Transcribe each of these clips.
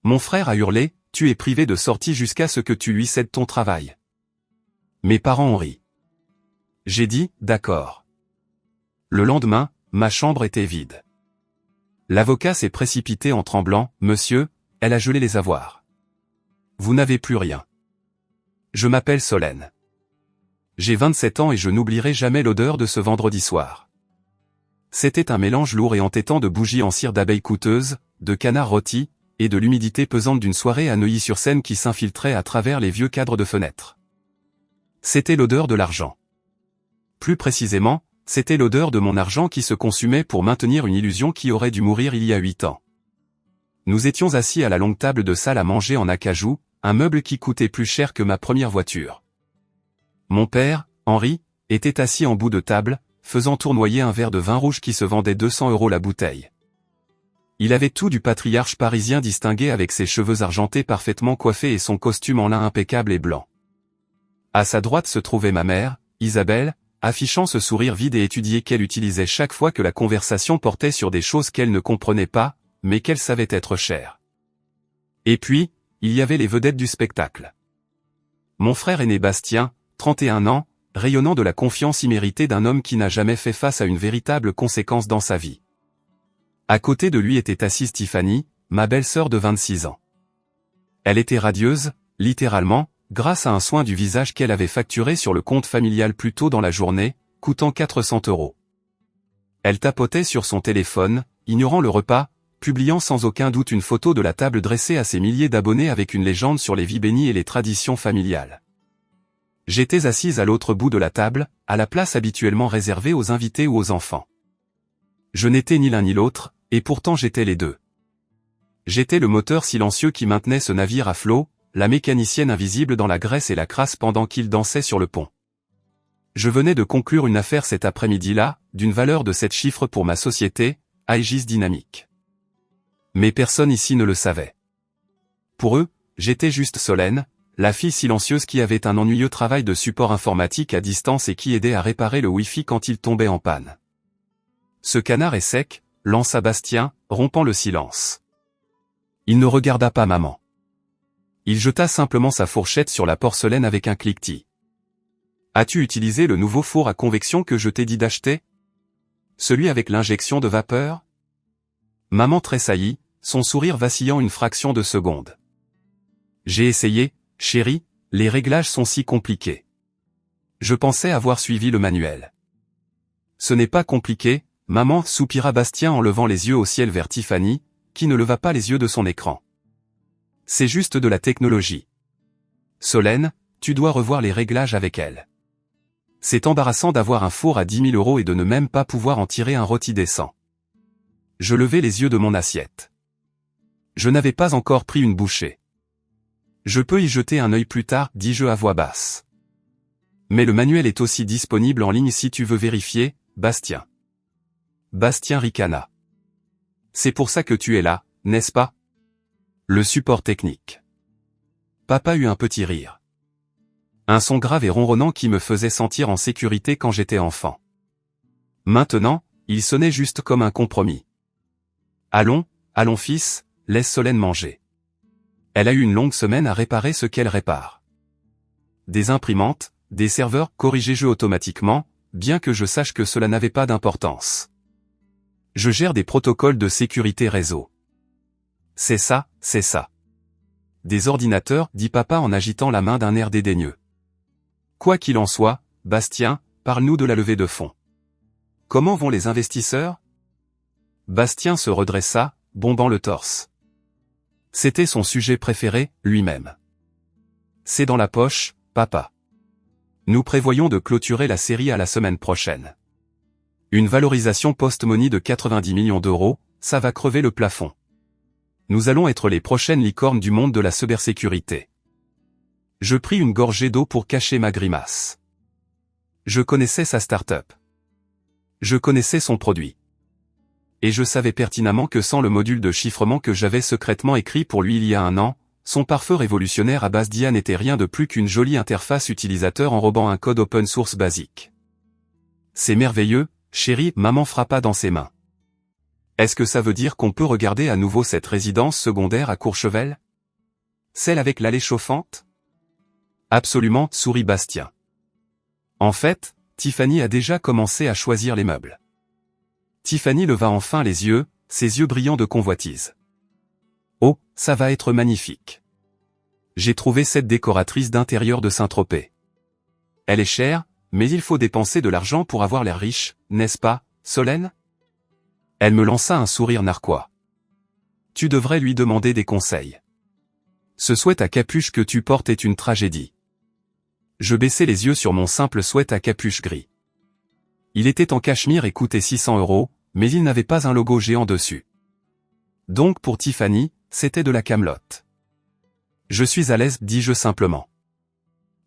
Mon frère a hurlé, tu es privé de sortie jusqu'à ce que tu lui cèdes ton travail. Mes parents ont ri. J'ai dit, d'accord. Le lendemain, ma chambre était vide. L'avocat s'est précipité en tremblant, monsieur, elle a gelé les avoirs. Vous n'avez plus rien. Je m'appelle Solène. J'ai 27 ans et je n'oublierai jamais l'odeur de ce vendredi soir. C'était un mélange lourd et entêtant de bougies en cire d'abeilles coûteuses, de canards rôtis, et de l'humidité pesante d'une soirée à Neuilly-sur-Seine qui s'infiltrait à travers les vieux cadres de fenêtres. C'était l'odeur de l'argent. Plus précisément, c'était l'odeur de mon argent qui se consumait pour maintenir une illusion qui aurait dû mourir il y a 8 ans. Nous étions assis à la longue table de salle à manger en acajou, un meuble qui coûtait plus cher que ma première voiture. Mon père, Henri, était assis en bout de table, faisant tournoyer un verre de vin rouge qui se vendait 200 € la bouteille. Il avait tout du patriarche parisien distingué avec ses cheveux argentés parfaitement coiffés et son costume en lin impeccable et blanc. À sa droite se trouvait ma mère, Isabelle, affichant ce sourire vide et étudié qu'elle utilisait chaque fois que la conversation portait sur des choses qu'elle ne comprenait pas, mais qu'elle savait être chères. Et puis, il y avait les vedettes du spectacle. Mon frère aîné Bastien, 31 ans, rayonnant de la confiance imméritée d'un homme qui n'a jamais fait face à une véritable conséquence dans sa vie. À côté de lui était assise Tiffany, ma belle-sœur de 26 ans. Elle était radieuse, littéralement, grâce à un soin du visage qu'elle avait facturé sur le compte familial plus tôt dans la journée, coûtant 400 €. Elle tapotait sur son téléphone, ignorant le repas, publiant sans aucun doute une photo de la table dressée à ses milliers d'abonnés avec une légende sur les vies bénies et les traditions familiales. J'étais assise à l'autre bout de la table, à la place habituellement réservée aux invités ou aux enfants. Je n'étais ni l'un ni l'autre, et pourtant j'étais les deux. J'étais le moteur silencieux qui maintenait ce navire à flot, la mécanicienne invisible dans la graisse et la crasse pendant qu'il dansait sur le pont. Je venais de conclure une affaire cet après-midi-là, d'une valeur de 7 chiffres pour ma société, Aegis Dynamique. Mais personne ici ne le savait. Pour eux, j'étais juste Solène, la fille silencieuse qui avait un ennuyeux travail de support informatique à distance et qui aidait à réparer le Wi-Fi quand il tombait en panne. Ce canard est sec, lança Bastien, rompant le silence. Il ne regarda pas maman. Il jeta simplement sa fourchette sur la porcelaine avec un cliquetis. As-tu utilisé le nouveau four à convection que je t'ai dit d'acheter? Celui avec l'injection de vapeur? Maman tressaillit, son sourire vacillant une fraction de seconde. J'ai essayé, chérie, les réglages sont si compliqués. Je pensais avoir suivi le manuel. Ce n'est pas compliqué, maman, soupira Bastien en levant les yeux au ciel vers Tiffany, qui ne leva pas les yeux de son écran. C'est juste de la technologie. Solène, tu dois revoir les réglages avec elle. C'est embarrassant d'avoir un four à 10 000 € et de ne même pas pouvoir en tirer un rôti décent. Je levai les yeux de mon assiette. Je n'avais pas encore pris une bouchée. Je peux y jeter un œil plus tard, dis-je à voix basse. Mais le manuel est aussi disponible en ligne si tu veux vérifier, Bastien. Bastien ricana. C'est pour ça que tu es là, n'est-ce pas? Le support technique. Papa eut un petit rire. Un son grave et ronronnant qui me faisait sentir en sécurité quand j'étais enfant. Maintenant, il sonnait juste comme un compromis. Allons, allons fils, laisse Solène manger. Elle a eu une longue semaine à réparer ce qu'elle répare. Des imprimantes, des serveurs, corrigez-je automatiquement, bien que je sache que cela n'avait pas d'importance. Je gère des protocoles de sécurité réseau. C'est ça, c'est ça. Des ordinateurs, dit papa en agitant la main d'un air dédaigneux. Quoi qu'il en soit, Bastien, parle-nous de la levée de fonds. Comment vont les investisseurs? Bastien se redressa, bombant le torse. C'était son sujet préféré, lui-même. C'est dans la poche, papa. Nous prévoyons de clôturer la série à la semaine prochaine. Une valorisation post-money de 90 millions €, ça va crever le plafond. Nous allons être les prochaines licornes du monde de la cybersécurité. Je pris une gorgée d'eau pour cacher ma grimace. Je connaissais sa start-up. Je connaissais son produit. Et je savais pertinemment que sans le module de chiffrement que j'avais secrètement écrit pour lui il y a 1 an, son pare-feu révolutionnaire à base d'IA n'était rien de plus qu'une jolie interface utilisateur enrobant un code open source basique. C'est merveilleux, chérie, maman frappa dans ses mains. Est-ce que ça veut dire qu'on peut regarder à nouveau cette résidence secondaire à Courchevel? Celle avec l'allée chauffante? Absolument, sourit Bastien. En fait, Tiffany a déjà commencé à choisir les meubles. Tiffany leva enfin les yeux, ses yeux brillants de convoitise. Oh, ça va être magnifique. J'ai trouvé cette décoratrice d'intérieur de Saint-Tropez. Elle est chère, mais il faut dépenser de l'argent pour avoir l'air riche, n'est-ce pas, Solène? Elle me lança un sourire narquois. Tu devrais lui demander des conseils. Ce sweat à capuche que tu portes est une tragédie. Je baissai les yeux sur mon simple sweat à capuche gris. Il était en cachemire et coûtait 600 €, mais il n'avait pas un logo géant dessus. Donc pour Tiffany, c'était de la camelote. Je suis à l'aise, dis-je simplement.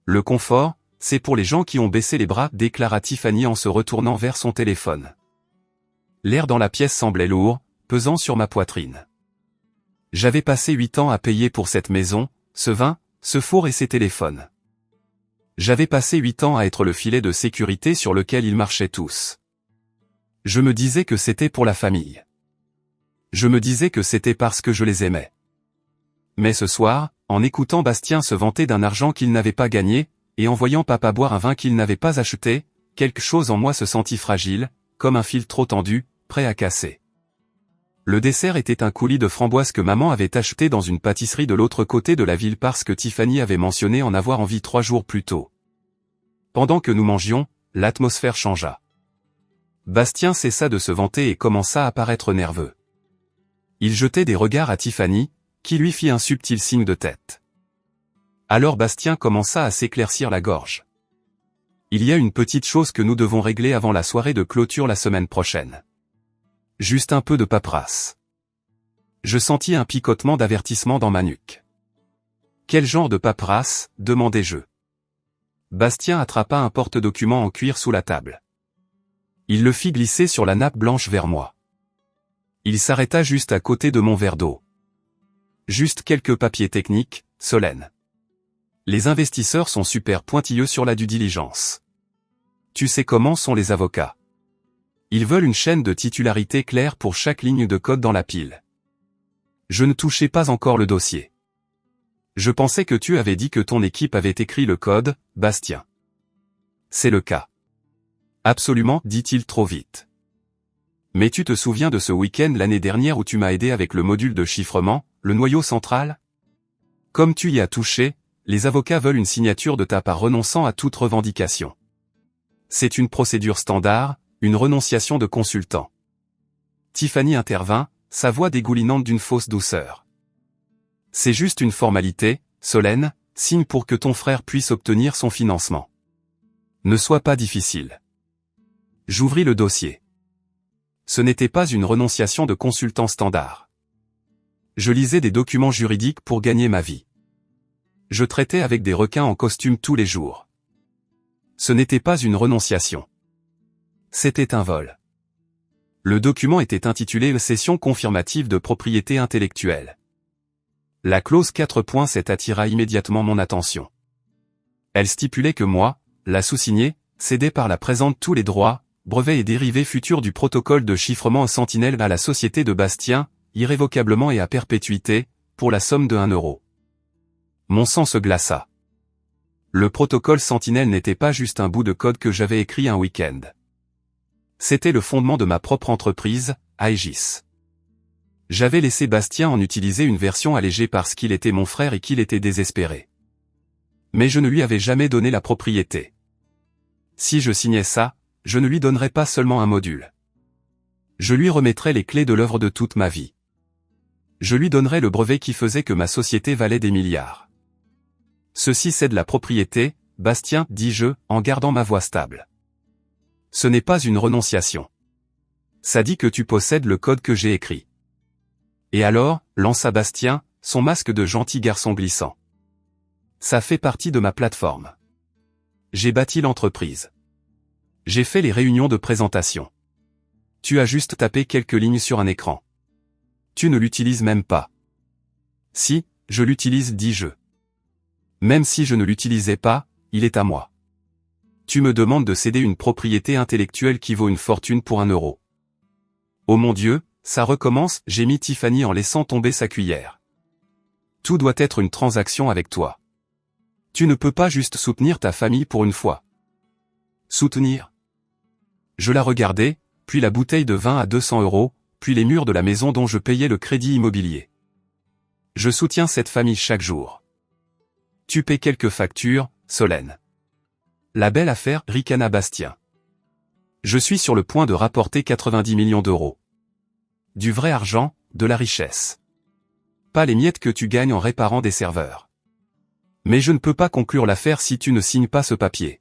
Le confort, c'est pour les gens qui ont baissé les bras, déclara Tiffany en se retournant vers son téléphone. L'air dans la pièce semblait lourd, pesant sur ma poitrine. J'avais passé 8 ans à payer pour cette maison, ce vin, ce four et ces téléphones. J'avais passé 8 ans à être le filet de sécurité sur lequel ils marchaient tous. Je me disais que c'était pour la famille. Je me disais que c'était parce que je les aimais. Mais ce soir, en écoutant Bastien se vanter d'un argent qu'il n'avait pas gagné, et en voyant papa boire un vin qu'il n'avait pas acheté, quelque chose en moi se sentit fragile, comme un fil trop tendu, prêt à casser. Le dessert était un coulis de framboises que maman avait acheté dans une pâtisserie de l'autre côté de la ville parce que Tiffany avait mentionné en avoir envie 3 jours plus tôt. Pendant que nous mangions, l'atmosphère changea. Bastien cessa de se vanter et commença à paraître nerveux. Il jetait des regards à Tiffany, qui lui fit un subtil signe de tête. Alors Bastien commença à s'éclaircir la gorge. Il y a une petite chose que nous devons régler avant la soirée de clôture la semaine prochaine. Juste un peu de paperasse. Je sentis un picotement d'avertissement dans ma nuque. Quel genre de paperasse, demandai-je. Bastien attrapa un porte-document en cuir sous la table. Il le fit glisser sur la nappe blanche vers moi. Il s'arrêta juste à côté de mon verre d'eau. Juste quelques papiers techniques, Solène. Les investisseurs sont super pointilleux sur la due diligence. Tu sais comment sont les avocats. Ils veulent une chaîne de titularité claire pour chaque ligne de code dans la pile. Je ne touchais pas encore le dossier. Je pensais que tu avais dit que ton équipe avait écrit le code, Bastien. C'est le cas. Absolument, dit-il trop vite. Mais tu te souviens de ce week-end l'année dernière où tu m'as aidé avec le module de chiffrement, le noyau central? Comme tu y as touché, les avocats veulent une signature de ta part renonçant à toute revendication. C'est une procédure standard, une renonciation de consultant. Tiffany intervint, sa voix dégoulinante d'une fausse douceur. C'est juste une formalité, Solène, signe pour que ton frère puisse obtenir son financement. Ne sois pas difficile. J'ouvris le dossier. Ce n'était pas une renonciation de consultant standard. Je lisais des documents juridiques pour gagner ma vie. Je traitais avec des requins en costume tous les jours. Ce n'était pas une renonciation. C'était un vol. Le document était intitulé « Cession confirmative de propriété intellectuelle ». La clause 4.7 attira immédiatement mon attention. Elle stipulait que moi, la sous-signée, cédait par la présente tous les droits, brevets et dérivés futurs du protocole de chiffrement Sentinelle à la société de Bastien, irrévocablement et à perpétuité, pour la somme de 1 €. Mon sang se glaça. Le protocole Sentinelle n'était pas juste un bout de code que j'avais écrit un week-end. C'était le fondement de ma propre entreprise, Aegis. J'avais laissé Bastien en utiliser une version allégée parce qu'il était mon frère et qu'il était désespéré. Mais je ne lui avais jamais donné la propriété. Si je signais ça, je ne lui donnerais pas seulement un module. Je lui remettrais les clés de l'œuvre de toute ma vie. Je lui donnerais le brevet qui faisait que ma société valait des milliards. Ceci c'est de la propriété, Bastien, dis-je, en gardant ma voix stable. Ce n'est pas une renonciation. Ça dit que tu possèdes le code que j'ai écrit. Et alors, lança Bastien, son masque de gentil garçon glissant. Ça fait partie de ma plateforme. J'ai bâti l'entreprise. J'ai fait les réunions de présentation. Tu as juste tapé quelques lignes sur un écran. Tu ne l'utilises même pas. Si, je l'utilise, dis-je. Même si je ne l'utilisais pas, il est à moi. Tu me demandes de céder une propriété intellectuelle qui vaut une fortune pour 1 €. Oh mon Dieu, Ça recommence, gémit Tiffany en laissant tomber sa cuillère. Tout doit être une transaction avec toi. Tu ne peux pas juste soutenir ta famille pour une fois. Soutenir? Je la regardais, puis la bouteille de vin à 200 €, puis les murs de la maison dont je payais le crédit immobilier. Je soutiens cette famille chaque jour. Tu paies quelques factures, Solène. La belle affaire, ricana Bastien. Je suis sur le point de rapporter 90 millions d'euros. Du vrai argent, de la richesse. Pas les miettes que tu gagnes en réparant des serveurs. Mais je ne peux pas conclure l'affaire si tu ne signes pas ce papier.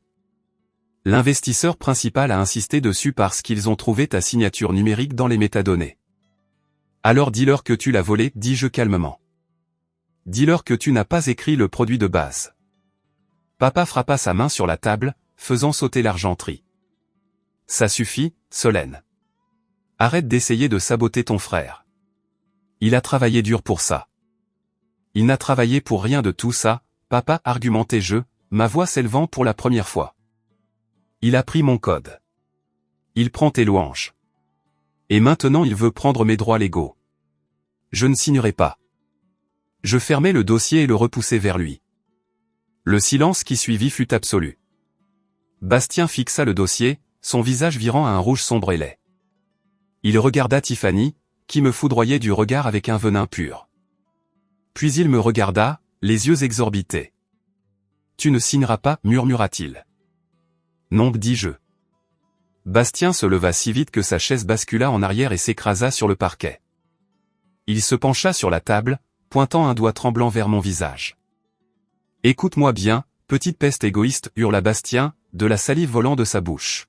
L'investisseur principal a insisté dessus parce qu'ils ont trouvé ta signature numérique dans les métadonnées. Alors dis-leur que tu l'as volé, dis-je calmement. Dis-leur que tu n'as pas écrit le produit de base. Papa frappa sa main sur la table, faisant sauter l'argenterie. Ça suffit, Solène. Arrête d'essayer de saboter ton frère. Il a travaillé dur pour ça. Il n'a travaillé pour rien de tout ça, papa, argumentai-je, ma voix s'élevant pour la première fois. Il a pris mon code. Il prend tes louanges. Et maintenant il veut prendre mes droits légaux. Je ne signerai pas. Je fermai le dossier et le repoussai vers lui. Le silence qui suivit fut absolu. Bastien fixa le dossier, son visage virant à un rouge sombre et laid. Il regarda Tiffany, qui me foudroyait du regard avec un venin pur. Puis il me regarda, les yeux exorbités. « Tu ne signeras pas, murmura-t-il. » Non, dis-je. Bastien se leva si vite que sa chaise bascula en arrière et s'écrasa sur le parquet. Il se pencha sur la table, pointant un doigt tremblant vers mon visage. « Écoute-moi bien, petite peste égoïste, hurla Bastien, de la salive volant de sa bouche.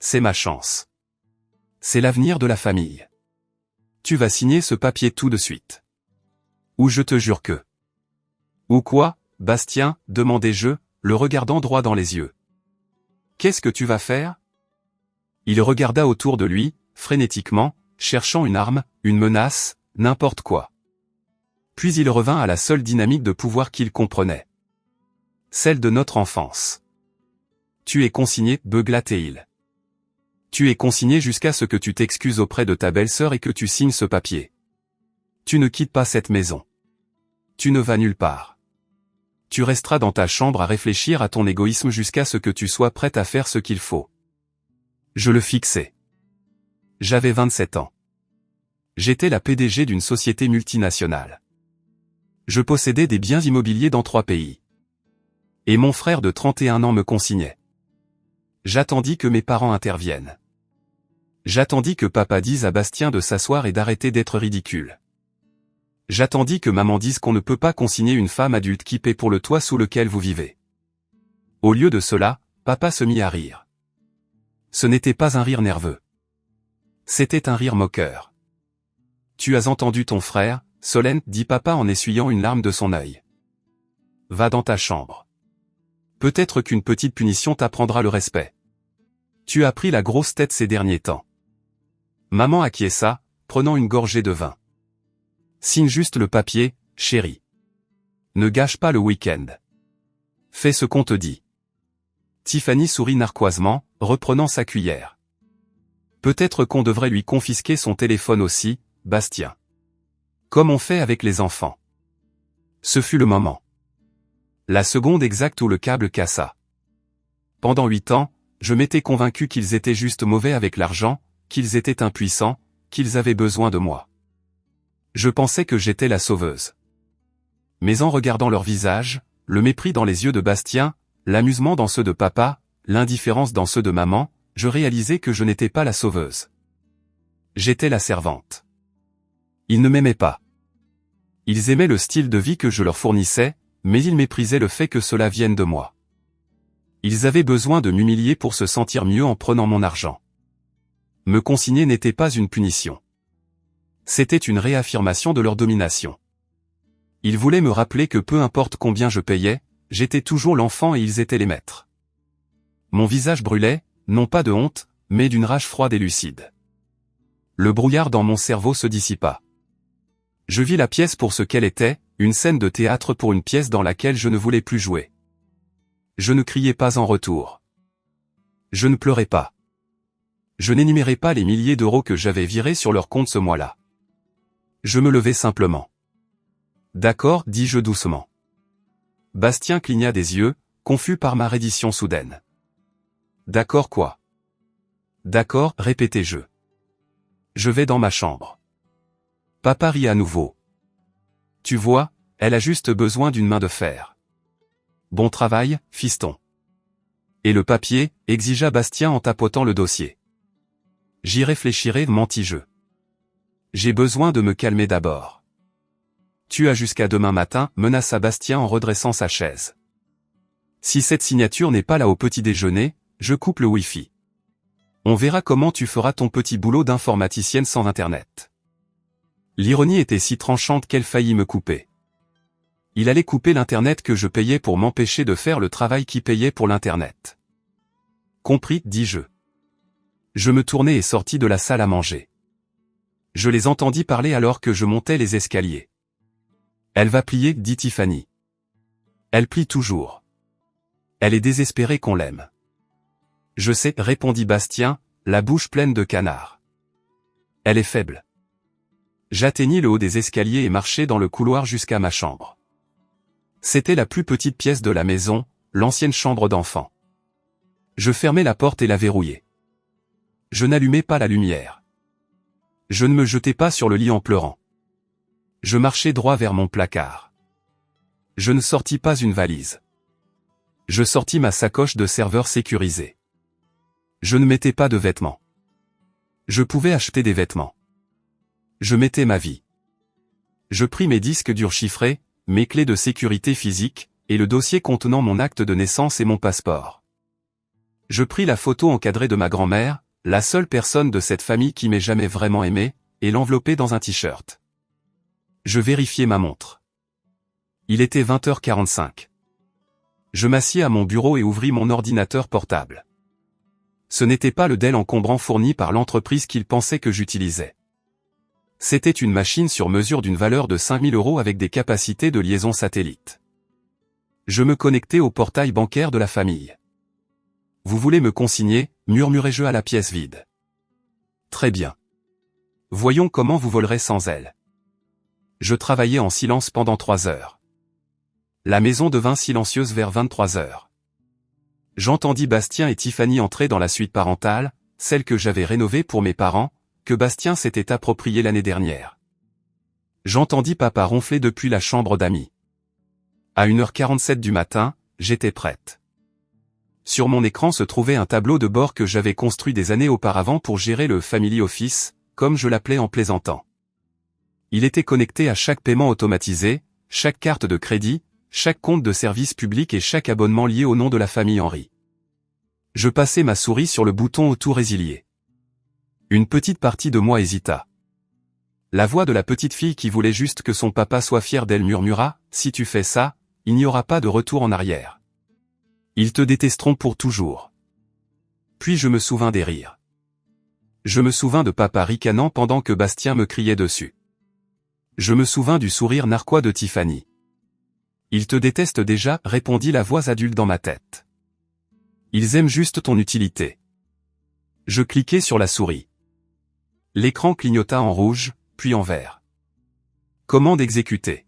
C'est ma chance. C'est l'avenir de la famille. Tu vas signer ce papier tout de suite. Ou je te jure que... » « Ou quoi, Bastien, demandai-je, le regardant droit dans les yeux. « Qu'est-ce que tu vas faire ?» Il regarda autour de lui, frénétiquement, cherchant une arme, une menace, n'importe quoi. Puis il revint à la seule dynamique de pouvoir qu'il comprenait. Celle de notre enfance. « Tu es consigné, beugla-t-il. Tu es consigné jusqu'à ce que tu t'excuses auprès de ta belle-sœur et que tu signes ce papier. Tu ne quittes pas cette maison. Tu ne vas nulle part. Tu resteras dans ta chambre à réfléchir à ton égoïsme jusqu'à ce que tu sois prête à faire ce qu'il faut. » Je le fixai. J'avais 27 ans. J'étais la PDG d'une société multinationale. Je possédais des biens immobiliers dans 3 pays. Et mon frère de 31 ans me consignait. J'attendis que mes parents interviennent. J'attendis que papa dise à Bastien de s'asseoir et d'arrêter d'être ridicule. J'attendis que maman dise qu'on ne peut pas consigner une femme adulte qui paie pour le toit sous lequel vous vivez. Au lieu de cela, papa se mit à rire. Ce n'était pas un rire nerveux. C'était un rire moqueur. « Tu as entendu ton frère, Solène, dit papa en essuyant une larme de son œil. Va dans ta chambre. Peut-être qu'une petite punition t'apprendra le respect. Tu as pris la grosse tête ces derniers temps. » Maman acquiesça, prenant une gorgée de vin. Signe juste le papier, chérie. Ne gâche pas le week-end. Fais ce qu'on te dit. Tiffany sourit narquoisement, reprenant sa cuillère. Peut-être qu'on devrait lui confisquer son téléphone aussi, Bastien. Comme on fait avec les enfants. Ce fut le moment. La seconde exacte où le câble cassa. Pendant 8 ans, je m'étais convaincu qu'ils étaient juste mauvais avec l'argent, qu'ils étaient impuissants, qu'ils avaient besoin de moi. Je pensais que j'étais la sauveuse. Mais en regardant leur visage, le mépris dans les yeux de Bastien, l'amusement dans ceux de papa, l'indifférence dans ceux de maman, je réalisais que je n'étais pas la sauveuse. J'étais la servante. Ils ne m'aimaient pas. Ils aimaient le style de vie que je leur fournissais, mais ils méprisaient le fait que cela vienne de moi. Ils avaient besoin de m'humilier pour se sentir mieux en prenant mon argent. Me consigner n'était pas une punition. C'était une réaffirmation de leur domination. Ils voulaient me rappeler que peu importe combien je payais, j'étais toujours l'enfant et ils étaient les maîtres. Mon visage brûlait, non pas de honte, mais d'une rage froide et lucide. Le brouillard dans mon cerveau se dissipa. Je vis la pièce pour ce qu'elle était, une scène de théâtre pour une pièce dans laquelle je ne voulais plus jouer. Je ne criais pas en retour. Je ne pleurais pas. Je n'énumérais pas les milliers d'euros que j'avais virés sur leur compte ce mois-là. Je me levai simplement. D'accord, dis-je doucement. Bastien cligna des yeux, confus par ma reddition soudaine. D'accord quoi? D'accord, répétai-je. Je vais dans ma chambre. Papa rit à nouveau. Tu vois, elle a juste besoin d'une main de fer. Bon travail, fiston. Et le papier, exigea Bastien en tapotant le dossier. J'y réfléchirai, mentis-je. J'ai besoin de me calmer d'abord. Tu as jusqu'à demain matin, menaça Bastien en redressant sa chaise. Si cette signature n'est pas là au petit déjeuner, je coupe le Wi-Fi. On verra comment tu feras ton petit boulot d'informaticienne sans Internet. L'ironie était si tranchante qu'elle faillit me couper. Il allait couper l'Internet que je payais pour m'empêcher de faire le travail qui payait pour l'Internet. Compris, dis-je. Je me tournai et sortis de la salle à manger. Je les entendis parler alors que je montais les escaliers. Elle va plier, dit Tiffany. Elle plie toujours. Elle est désespérée qu'on l'aime. Je sais, répondit Bastien, la bouche pleine de canard. Elle est faible. J'atteignis le haut des escaliers et marchai dans le couloir jusqu'à ma chambre. C'était la plus petite pièce de la maison, l'ancienne chambre d'enfant. Je fermai la porte et la verrouillai. Je n'allumai pas la lumière. Je ne me jetai pas sur le lit en pleurant. Je marchai droit vers mon placard. Je ne sortis pas une valise. Je sortis ma sacoche de serveur sécurisée. Je ne mettais pas de vêtements. Je pouvais acheter des vêtements. Je mettais ma vie. Je pris mes disques durs chiffrés, mes clés de sécurité physique, et le dossier contenant mon acte de naissance et mon passeport. Je pris la photo encadrée de ma grand-mère, la seule personne de cette famille qui m'ait jamais vraiment aimé, et l'enveloppai dans un t-shirt. Je vérifiai ma montre. Il était 20h45. Je m'assis à mon bureau et ouvris mon ordinateur portable. Ce n'était pas le Dell encombrant fourni par l'entreprise qu'il pensait que j'utilisais. C'était une machine sur mesure d'une valeur de 5000 € avec des capacités de liaison satellite. Je me connectai au portail bancaire de la famille. Vous voulez me consigner, murmurai-je à la pièce vide. Très bien. Voyons comment vous volerez sans elle. Je travaillai en silence pendant 3 heures. La maison devint silencieuse vers 23 heures. J'entendis Bastien et Tiffany entrer dans la suite parentale, celle que j'avais rénovée pour mes parents, que Bastien s'était appropriée l'année dernière. J'entendis papa ronfler depuis la chambre d'amis. À 1h47 du matin, j'étais prête. Sur mon écran se trouvait un tableau de bord que j'avais construit des années auparavant pour gérer le Family Office, comme je l'appelais en plaisantant. Il était connecté à chaque paiement automatisé, chaque carte de crédit, chaque compte de service public et chaque abonnement lié au nom de la famille Henry. Je passai ma souris sur le bouton Auto résilier. Une petite partie de moi hésita. La voix de la petite fille qui voulait juste que son papa soit fier d'elle murmura, « Si tu fais ça, il n'y aura pas de retour en arrière. Ils te détesteront pour toujours. » Puis je me souvins des rires. Je me souvins de papa ricanant pendant que Bastien me criait dessus. Je me souvins du sourire narquois de Tiffany. « Ils te détestent déjà, » répondit la voix adulte dans ma tête. « Ils aiment juste ton utilité. » Je cliquai sur la souris. L'écran clignota en rouge, puis en vert. Commande exécutée.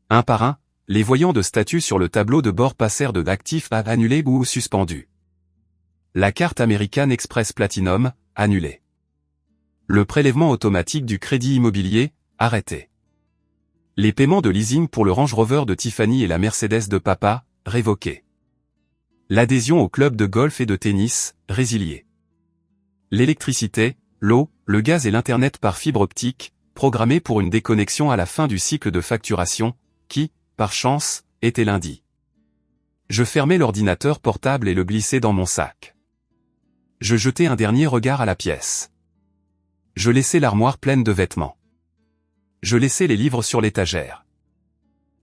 Un par un, les voyants de statut sur le tableau de bord passèrent de d'actif à annulé ou suspendu. La carte American Express Platinum, annulée. Le prélèvement automatique du crédit immobilier, arrêté. Les paiements de leasing pour le Range Rover de Tiffany et la Mercedes de papa, révoqués. L'adhésion au club de golf et de tennis, résiliée. L'électricité, l'eau, le gaz et l'Internet par fibre optique, programmés pour une déconnexion à la fin du cycle de facturation, qui, par chance, était lundi. Je fermai l'ordinateur portable et le glissai dans mon sac. Je jetai un dernier regard à la pièce. Je laissai l'armoire pleine de vêtements. Je laissai les livres sur l'étagère.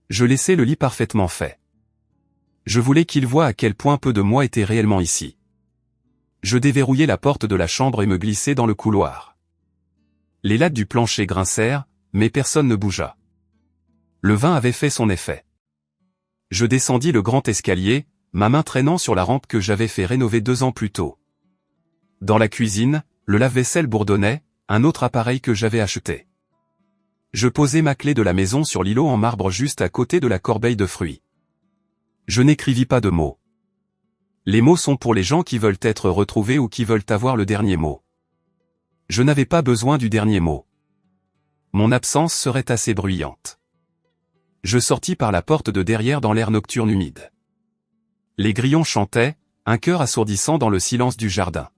Je laissai le lit parfaitement fait. Je voulais qu'il voie à quel point peu de moi était réellement ici. Je déverrouillai la porte de la chambre et me glissai dans le couloir. Les lattes du plancher grincèrent, mais personne ne bougea. Le vin avait fait son effet. Je descendis le grand escalier, ma main traînant sur la rampe que j'avais fait rénover 2 ans plus tôt. Dans la cuisine, le lave-vaisselle bourdonnait, un autre appareil que j'avais acheté. Je posais ma clé de la maison sur l'îlot en marbre juste à côté de la corbeille de fruits. Je n'écrivis pas de mots. Les mots sont pour les gens qui veulent être retrouvés ou qui veulent avoir le dernier mot. Je n'avais pas besoin du dernier mot. Mon absence serait assez bruyante. Je sortis par la porte de derrière dans l'air nocturne humide. Les grillons chantaient, un chœur assourdissant dans le silence du jardin.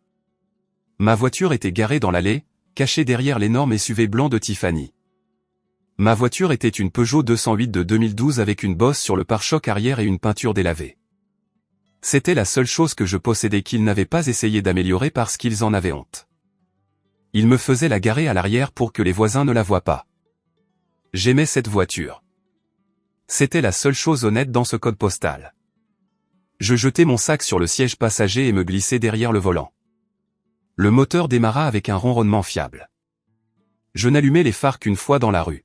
Ma voiture était garée dans l'allée, cachée derrière l'énorme SUV blanc de Tiffany. Ma voiture était une Peugeot 208 de 2012 avec une bosse sur le pare-choc arrière et une peinture délavée. C'était la seule chose que je possédais qu'ils n'avaient pas essayé d'améliorer parce qu'ils en avaient honte. Ils me faisaient la garer à l'arrière pour que les voisins ne la voient pas. J'aimais cette voiture. C'était la seule chose honnête dans ce code postal. Je jetai mon sac sur le siège passager et me glissai derrière le volant. Le moteur démarra avec un ronronnement fiable. Je n'allumai les phares qu'une fois dans la rue.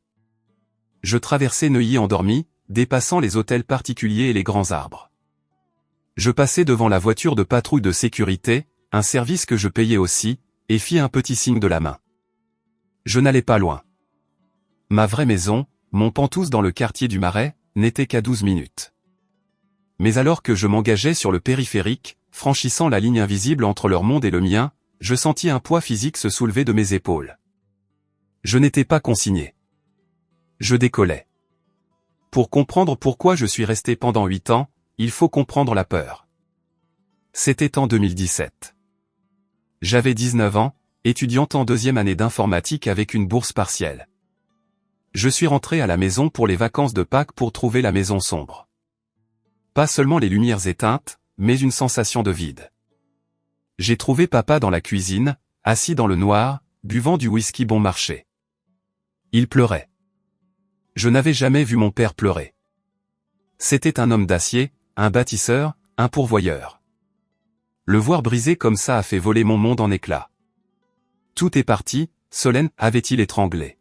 Je traversai Neuilly endormi, dépassant les hôtels particuliers et les grands arbres. Je passai devant la voiture de patrouille de sécurité, un service que je payais aussi, et fis un petit signe de la main. Je n'allais pas loin. Ma vraie maison, mon Pantouse dans le quartier du Marais, n'était qu'à 12 minutes. Mais alors que je m'engageais sur le périphérique, franchissant la ligne invisible entre leur monde et le mien, je sentis un poids physique se soulever de mes épaules. Je n'étais pas consigné. Je décollais. Pour comprendre pourquoi je suis resté pendant 8 ans, il faut comprendre la peur. C'était en 2017. J'avais 19 ans, étudiante en 2e année d'informatique avec une bourse partielle. Je suis rentré à la maison pour les vacances de Pâques pour trouver la maison sombre. Pas seulement les lumières éteintes, mais une sensation de vide. J'ai trouvé papa dans la cuisine, assis dans le noir, buvant du whisky bon marché. Il pleurait. Je n'avais jamais vu mon père pleurer. C'était un homme d'acier, un bâtisseur, un pourvoyeur. Le voir briser comme ça a fait voler mon monde en éclats. Tout est parti, Solène avait-il étranglé.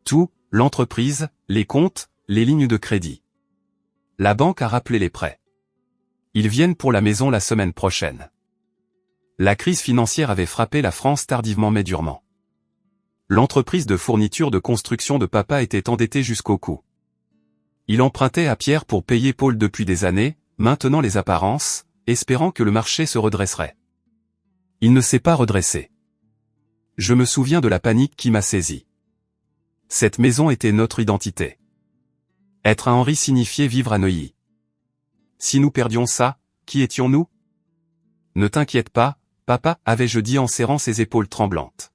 Tout, l'entreprise, les comptes, les lignes de crédit. La banque a rappelé les prêts. Ils viennent pour la maison la semaine prochaine. La crise financière avait frappé la France tardivement mais durement. L'entreprise de fourniture de construction de papa était endettée jusqu'au cou. Il empruntait à Pierre pour payer Paul depuis des années, maintenant les apparences, espérant que le marché se redresserait. Il ne s'est pas redressé. Je me souviens de la panique qui m'a saisi. Cette maison était notre identité. Être à Henri signifiait vivre à Neuilly. Si nous perdions ça, qui étions-nous? Ne t'inquiète pas, papa, avais-je dit en serrant ses épaules tremblantes.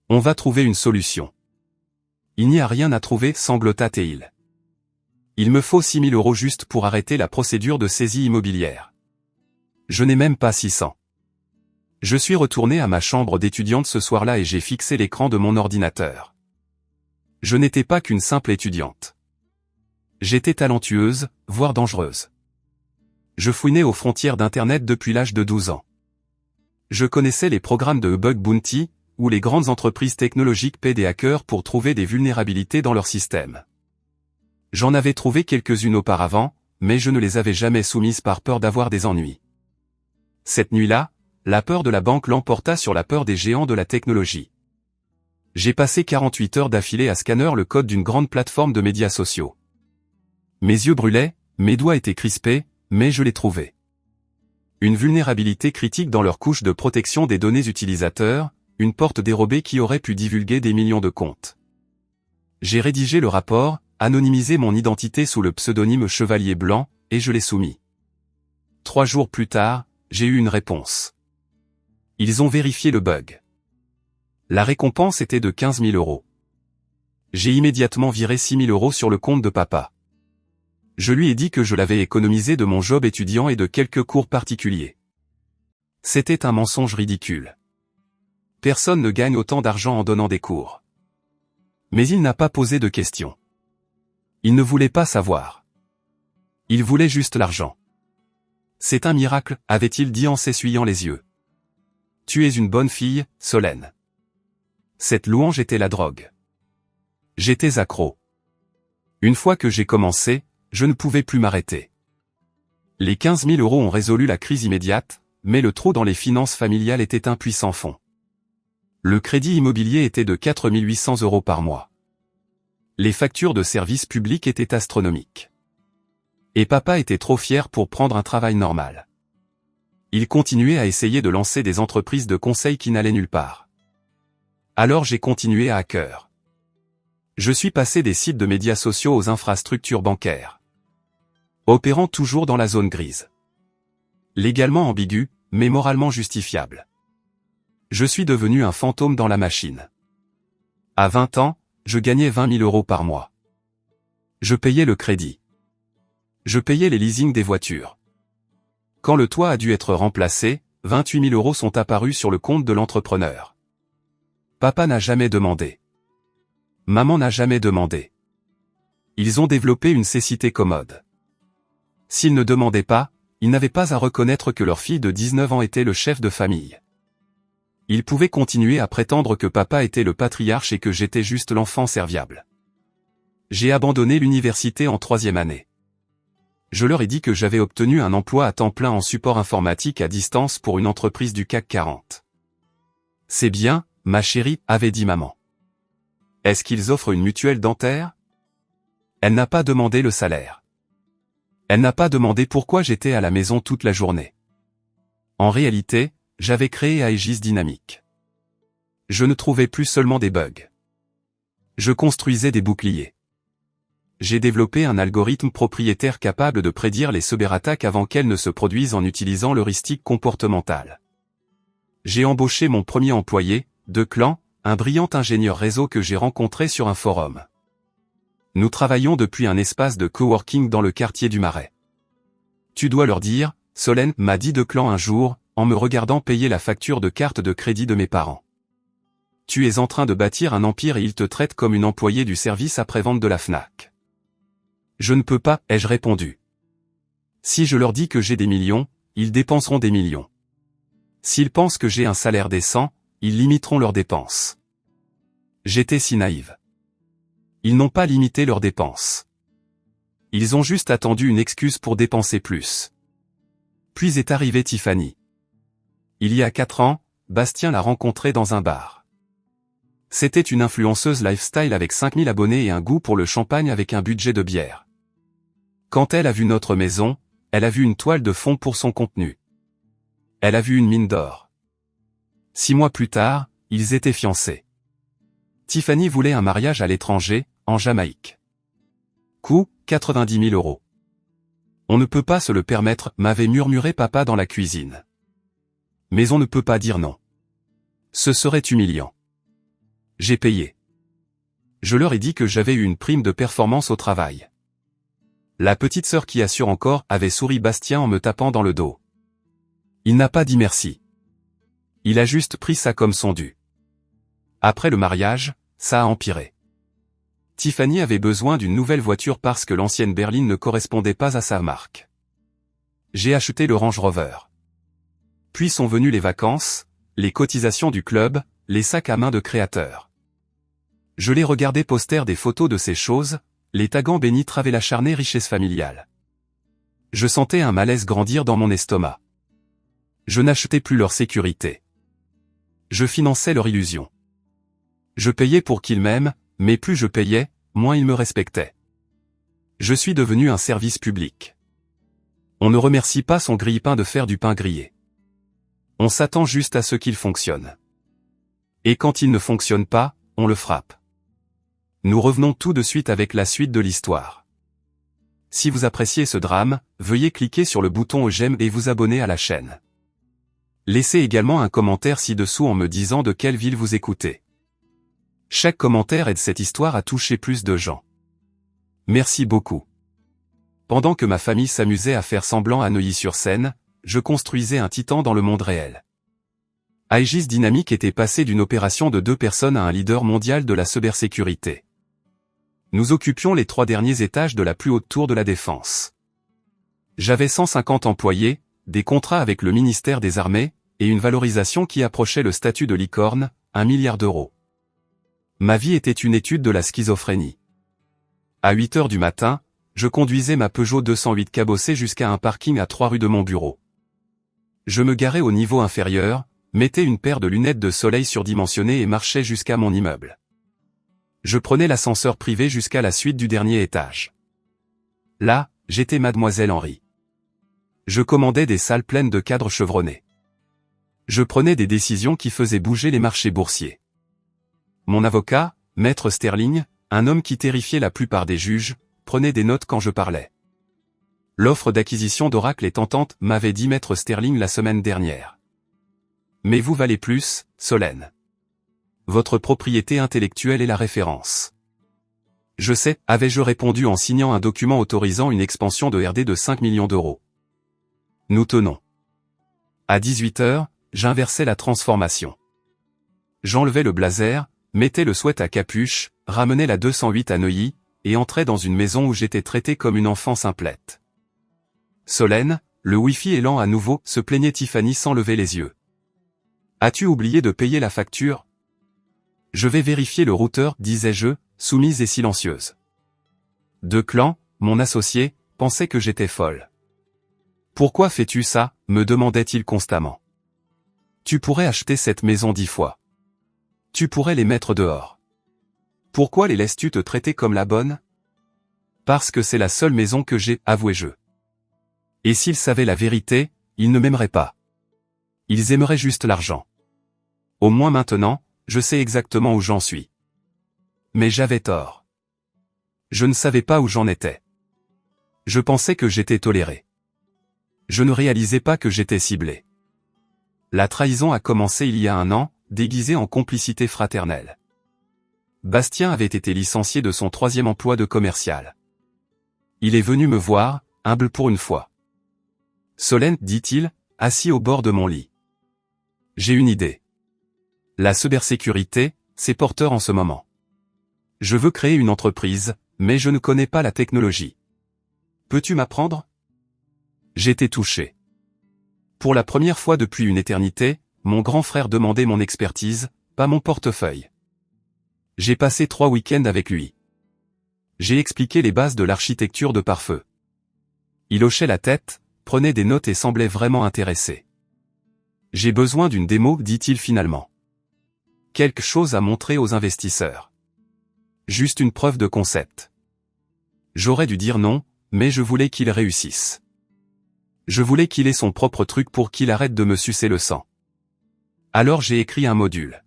On va trouver une solution. Il n'y a rien à trouver, sanglota-t-il. Il me faut 6 000 € juste pour arrêter la procédure de saisie immobilière. Je n'ai même pas 600. Je suis retourné à ma chambre d'étudiante ce soir-là et j'ai fixé l'écran de mon ordinateur. Je n'étais pas qu'une simple étudiante. J'étais talentueuse, voire dangereuse. Je fouinais aux frontières d'Internet depuis l'âge de 12 ans. Je connaissais les programmes de bug bounty, où les grandes entreprises technologiques paient des hackers pour trouver des vulnérabilités dans leur système. J'en avais trouvé quelques-unes auparavant, mais je ne les avais jamais soumises par peur d'avoir des ennuis. Cette nuit-là, la peur de la banque l'emporta sur la peur des géants de la technologie. J'ai passé 48 heures d'affilée à scanner le code d'une grande plateforme de médias sociaux. Mes yeux brûlaient, mes doigts étaient crispés, mais je l'ai trouvé. Une vulnérabilité critique dans leur couche de protection des données utilisateurs, une porte dérobée qui aurait pu divulguer des millions de comptes. J'ai rédigé le rapport, anonymisé mon identité sous le pseudonyme Chevalier Blanc, et je l'ai soumis. 3 jours plus tard, j'ai eu une réponse. Ils ont vérifié le bug. La récompense était de 15 000 €. J'ai immédiatement viré 6 000 € sur le compte de papa. Je lui ai dit que je l'avais économisé de mon job étudiant et de quelques cours particuliers. C'était un mensonge ridicule. Personne ne gagne autant d'argent en donnant des cours. Mais il n'a pas posé de questions. Il ne voulait pas savoir. Il voulait juste l'argent. C'est un miracle, avait-il dit en s'essuyant les yeux. Tu es une bonne fille, Solène. Cette louange était la drogue. J'étais accro. Une fois que j'ai commencé, je ne pouvais plus m'arrêter. Les 15 000 € ont résolu la crise immédiate, mais le trou dans les finances familiales était un puissant fond. Le crédit immobilier était de 4 800 € par mois. Les factures de services publics étaient astronomiques. Et papa était trop fier pour prendre un travail normal. Il continuait à essayer de lancer des entreprises de conseil qui n'allaient nulle part. Alors j'ai continué à cœur. Je suis passé des sites de médias sociaux aux infrastructures bancaires. Opérant toujours dans la zone grise. Légalement ambigu, mais moralement justifiable. Je suis devenu un fantôme dans la machine. À 20 ans, je gagnais 20 000 € par mois. Je payais le crédit. Je payais les leasings des voitures. Quand le toit a dû être remplacé, 28 000 € sont apparus sur le compte de l'entrepreneur. Papa n'a jamais demandé. Maman n'a jamais demandé. Ils ont développé une cécité commode. S'ils ne demandaient pas, ils n'avaient pas à reconnaître que leur fille de 19 ans était le chef de famille. Ils pouvaient continuer à prétendre que papa était le patriarche et que j'étais juste l'enfant serviable. J'ai abandonné l'université en 3e année. Je leur ai dit que j'avais obtenu un emploi à temps plein en support informatique à distance pour une entreprise du CAC 40. C'est bien, ma chérie, avait dit maman. Est-ce qu'ils offrent une mutuelle dentaire? Elle n'a pas demandé le salaire. Elle n'a pas demandé pourquoi j'étais à la maison toute la journée. En réalité, j'avais créé Aegis Dynamics. Je ne trouvais plus seulement des bugs. Je construisais des boucliers. J'ai développé un algorithme propriétaire capable de prédire les cyberattaques avant qu'elles ne se produisent en utilisant l'heuristique comportementale. J'ai embauché mon premier employé, Declan, un brillant ingénieur réseau que j'ai rencontré sur un forum. Nous travaillons depuis un espace de coworking dans le quartier du Marais. Tu dois leur dire, Solène, m'a dit Declan un jour, en me regardant payer la facture de carte de crédit de mes parents. Tu es en train de bâtir un empire et ils te traitent comme une employée du service après-vente de la Fnac. Je ne peux pas, ai-je répondu. Si je leur dis que j'ai des millions, ils dépenseront des millions. S'ils pensent que j'ai un salaire décent, ils limiteront leurs dépenses. J'étais si naïve. Ils n'ont pas limité leurs dépenses. Ils ont juste attendu une excuse pour dépenser plus. Puis est arrivée Tiffany. Il y a 4 ans, Bastien l'a rencontrée dans un bar. C'était une influenceuse lifestyle avec 5000 abonnés et un goût pour le champagne avec un budget de bière. Quand elle a vu notre maison, elle a vu une toile de fond pour son contenu. Elle a vu une mine d'or. 6 mois plus tard, ils étaient fiancés. Tiffany voulait un mariage à l'étranger, en Jamaïque. Coût, 90 000 €. On ne peut pas se le permettre, m'avait murmuré papa dans la cuisine. Mais on ne peut pas dire non. Ce serait humiliant. J'ai payé. Je leur ai dit que j'avais eu une prime de performance au travail. La petite sœur qui assure encore avait souri Bastien en me tapant dans le dos. Il n'a pas dit merci. Il a juste pris ça comme son dû. Après le mariage, ça a empiré. Tiffany avait besoin d'une nouvelle voiture parce que l'ancienne berline ne correspondait pas à sa marque. J'ai acheté le Range Rover. Puis sont venues les vacances, les cotisations du club, les sacs à main de créateurs. Je les regardais poster des photos de ces choses, les taguant bénis travée l'acharnée richesse familiale. Je sentais un malaise grandir dans mon estomac. Je n'achetais plus leur sécurité. Je finançais leur illusion. Je payais pour qu'ils m'aiment, mais plus je payais, moins ils me respectaient. Je suis devenu un service public. On ne remercie pas son grille-pain de faire du pain grillé. On s'attend juste à ce qu'il fonctionne. Et quand il ne fonctionne pas, on le frappe. Nous revenons tout de suite avec la suite de l'histoire. Si vous appréciez ce drame, veuillez cliquer sur le bouton j'aime et vous abonner à la chaîne. Laissez également un commentaire ci-dessous en me disant de quelle ville vous écoutez. Chaque commentaire aide cette histoire à toucher plus de gens. Merci beaucoup. Pendant que ma famille s'amusait à faire semblant à Neuilly-sur-Seine, je construisais un titan dans le monde réel. Aegis Dynamics était passé d'une opération de 2 personnes à un leader mondial de la cybersécurité. Nous occupions les 3 derniers étages de la plus haute tour de la Défense. J'avais 150 employés, des contrats avec le ministère des Armées, et une valorisation qui approchait le statut de licorne, 1 milliard d'euros. Ma vie était une étude de la schizophrénie. À 8 heures du matin, je conduisais ma Peugeot 208 cabossée jusqu'à un parking à 3 rue de mon bureau. Je me garais au niveau inférieur, mettais une paire de lunettes de soleil surdimensionnées et marchais jusqu'à mon immeuble. Je prenais l'ascenseur privé jusqu'à la suite du dernier étage. Là, j'étais Mademoiselle Henry. Je commandais des salles pleines de cadres chevronnés. Je prenais des décisions qui faisaient bouger les marchés boursiers. Mon avocat, Maître Sterling, un homme qui terrifiait la plupart des juges, prenait des notes quand je parlais. L'offre d'acquisition d'Oracle est tentante, m'avait dit Maître Sterling la semaine dernière. Mais vous valez plus, Solène. Votre propriété intellectuelle est la référence. Je sais, avais-je répondu en signant un document autorisant une expansion de RD de 5 millions d'euros. Nous tenons. À 18 h, j'inversais la transformation. J'enlevais le blazer, mettais le sweat à capuche, ramenais la 208 à Neuilly, et entrais dans une maison où j'étais traité comme une enfant simplette. Solène, le Wi-Fi est lent à nouveau, se plaignait Tiffany sans lever les yeux. As-tu oublié de payer la facture? Je vais vérifier le routeur, disais-je, soumise et silencieuse. Declan, mon associé, pensait que j'étais folle. Pourquoi fais-tu ça, me demandait-il constamment. Tu pourrais acheter cette maison 10 fois. Tu pourrais les mettre dehors. Pourquoi les laisses-tu te traiter comme la bonne? Parce que c'est la seule maison que j'ai, avouai-je. Et s'ils savaient la vérité, ils ne m'aimeraient pas. Ils aimeraient juste l'argent. Au moins maintenant, je sais exactement où j'en suis. Mais j'avais tort. Je ne savais pas où j'en étais. Je pensais que j'étais toléré. Je ne réalisais pas que j'étais ciblé. La trahison a commencé il y a 1 an, déguisée en complicité fraternelle. Bastien avait été licencié de son 3e emploi de commercial. Il est venu me voir, humble pour une fois. Solène, dit-il, assis au bord de mon lit. J'ai une idée. La cybersécurité, c'est porteur en ce moment. Je veux créer une entreprise, mais je ne connais pas la technologie. Peux-tu m'apprendre? J'étais touché. Pour la première fois depuis une éternité, mon grand frère demandait mon expertise, pas mon portefeuille. J'ai passé 3 week-ends avec lui. J'ai expliqué les bases de l'architecture de pare-feu. Il hochait la tête, prenait des notes et semblait vraiment intéressé. J'ai besoin d'une démo, dit-il finalement. Quelque chose à montrer aux investisseurs. Juste une preuve de concept. J'aurais dû dire non, mais je voulais qu'il réussisse. Je voulais qu'il ait son propre truc pour qu'il arrête de me sucer le sang. Alors j'ai écrit un module.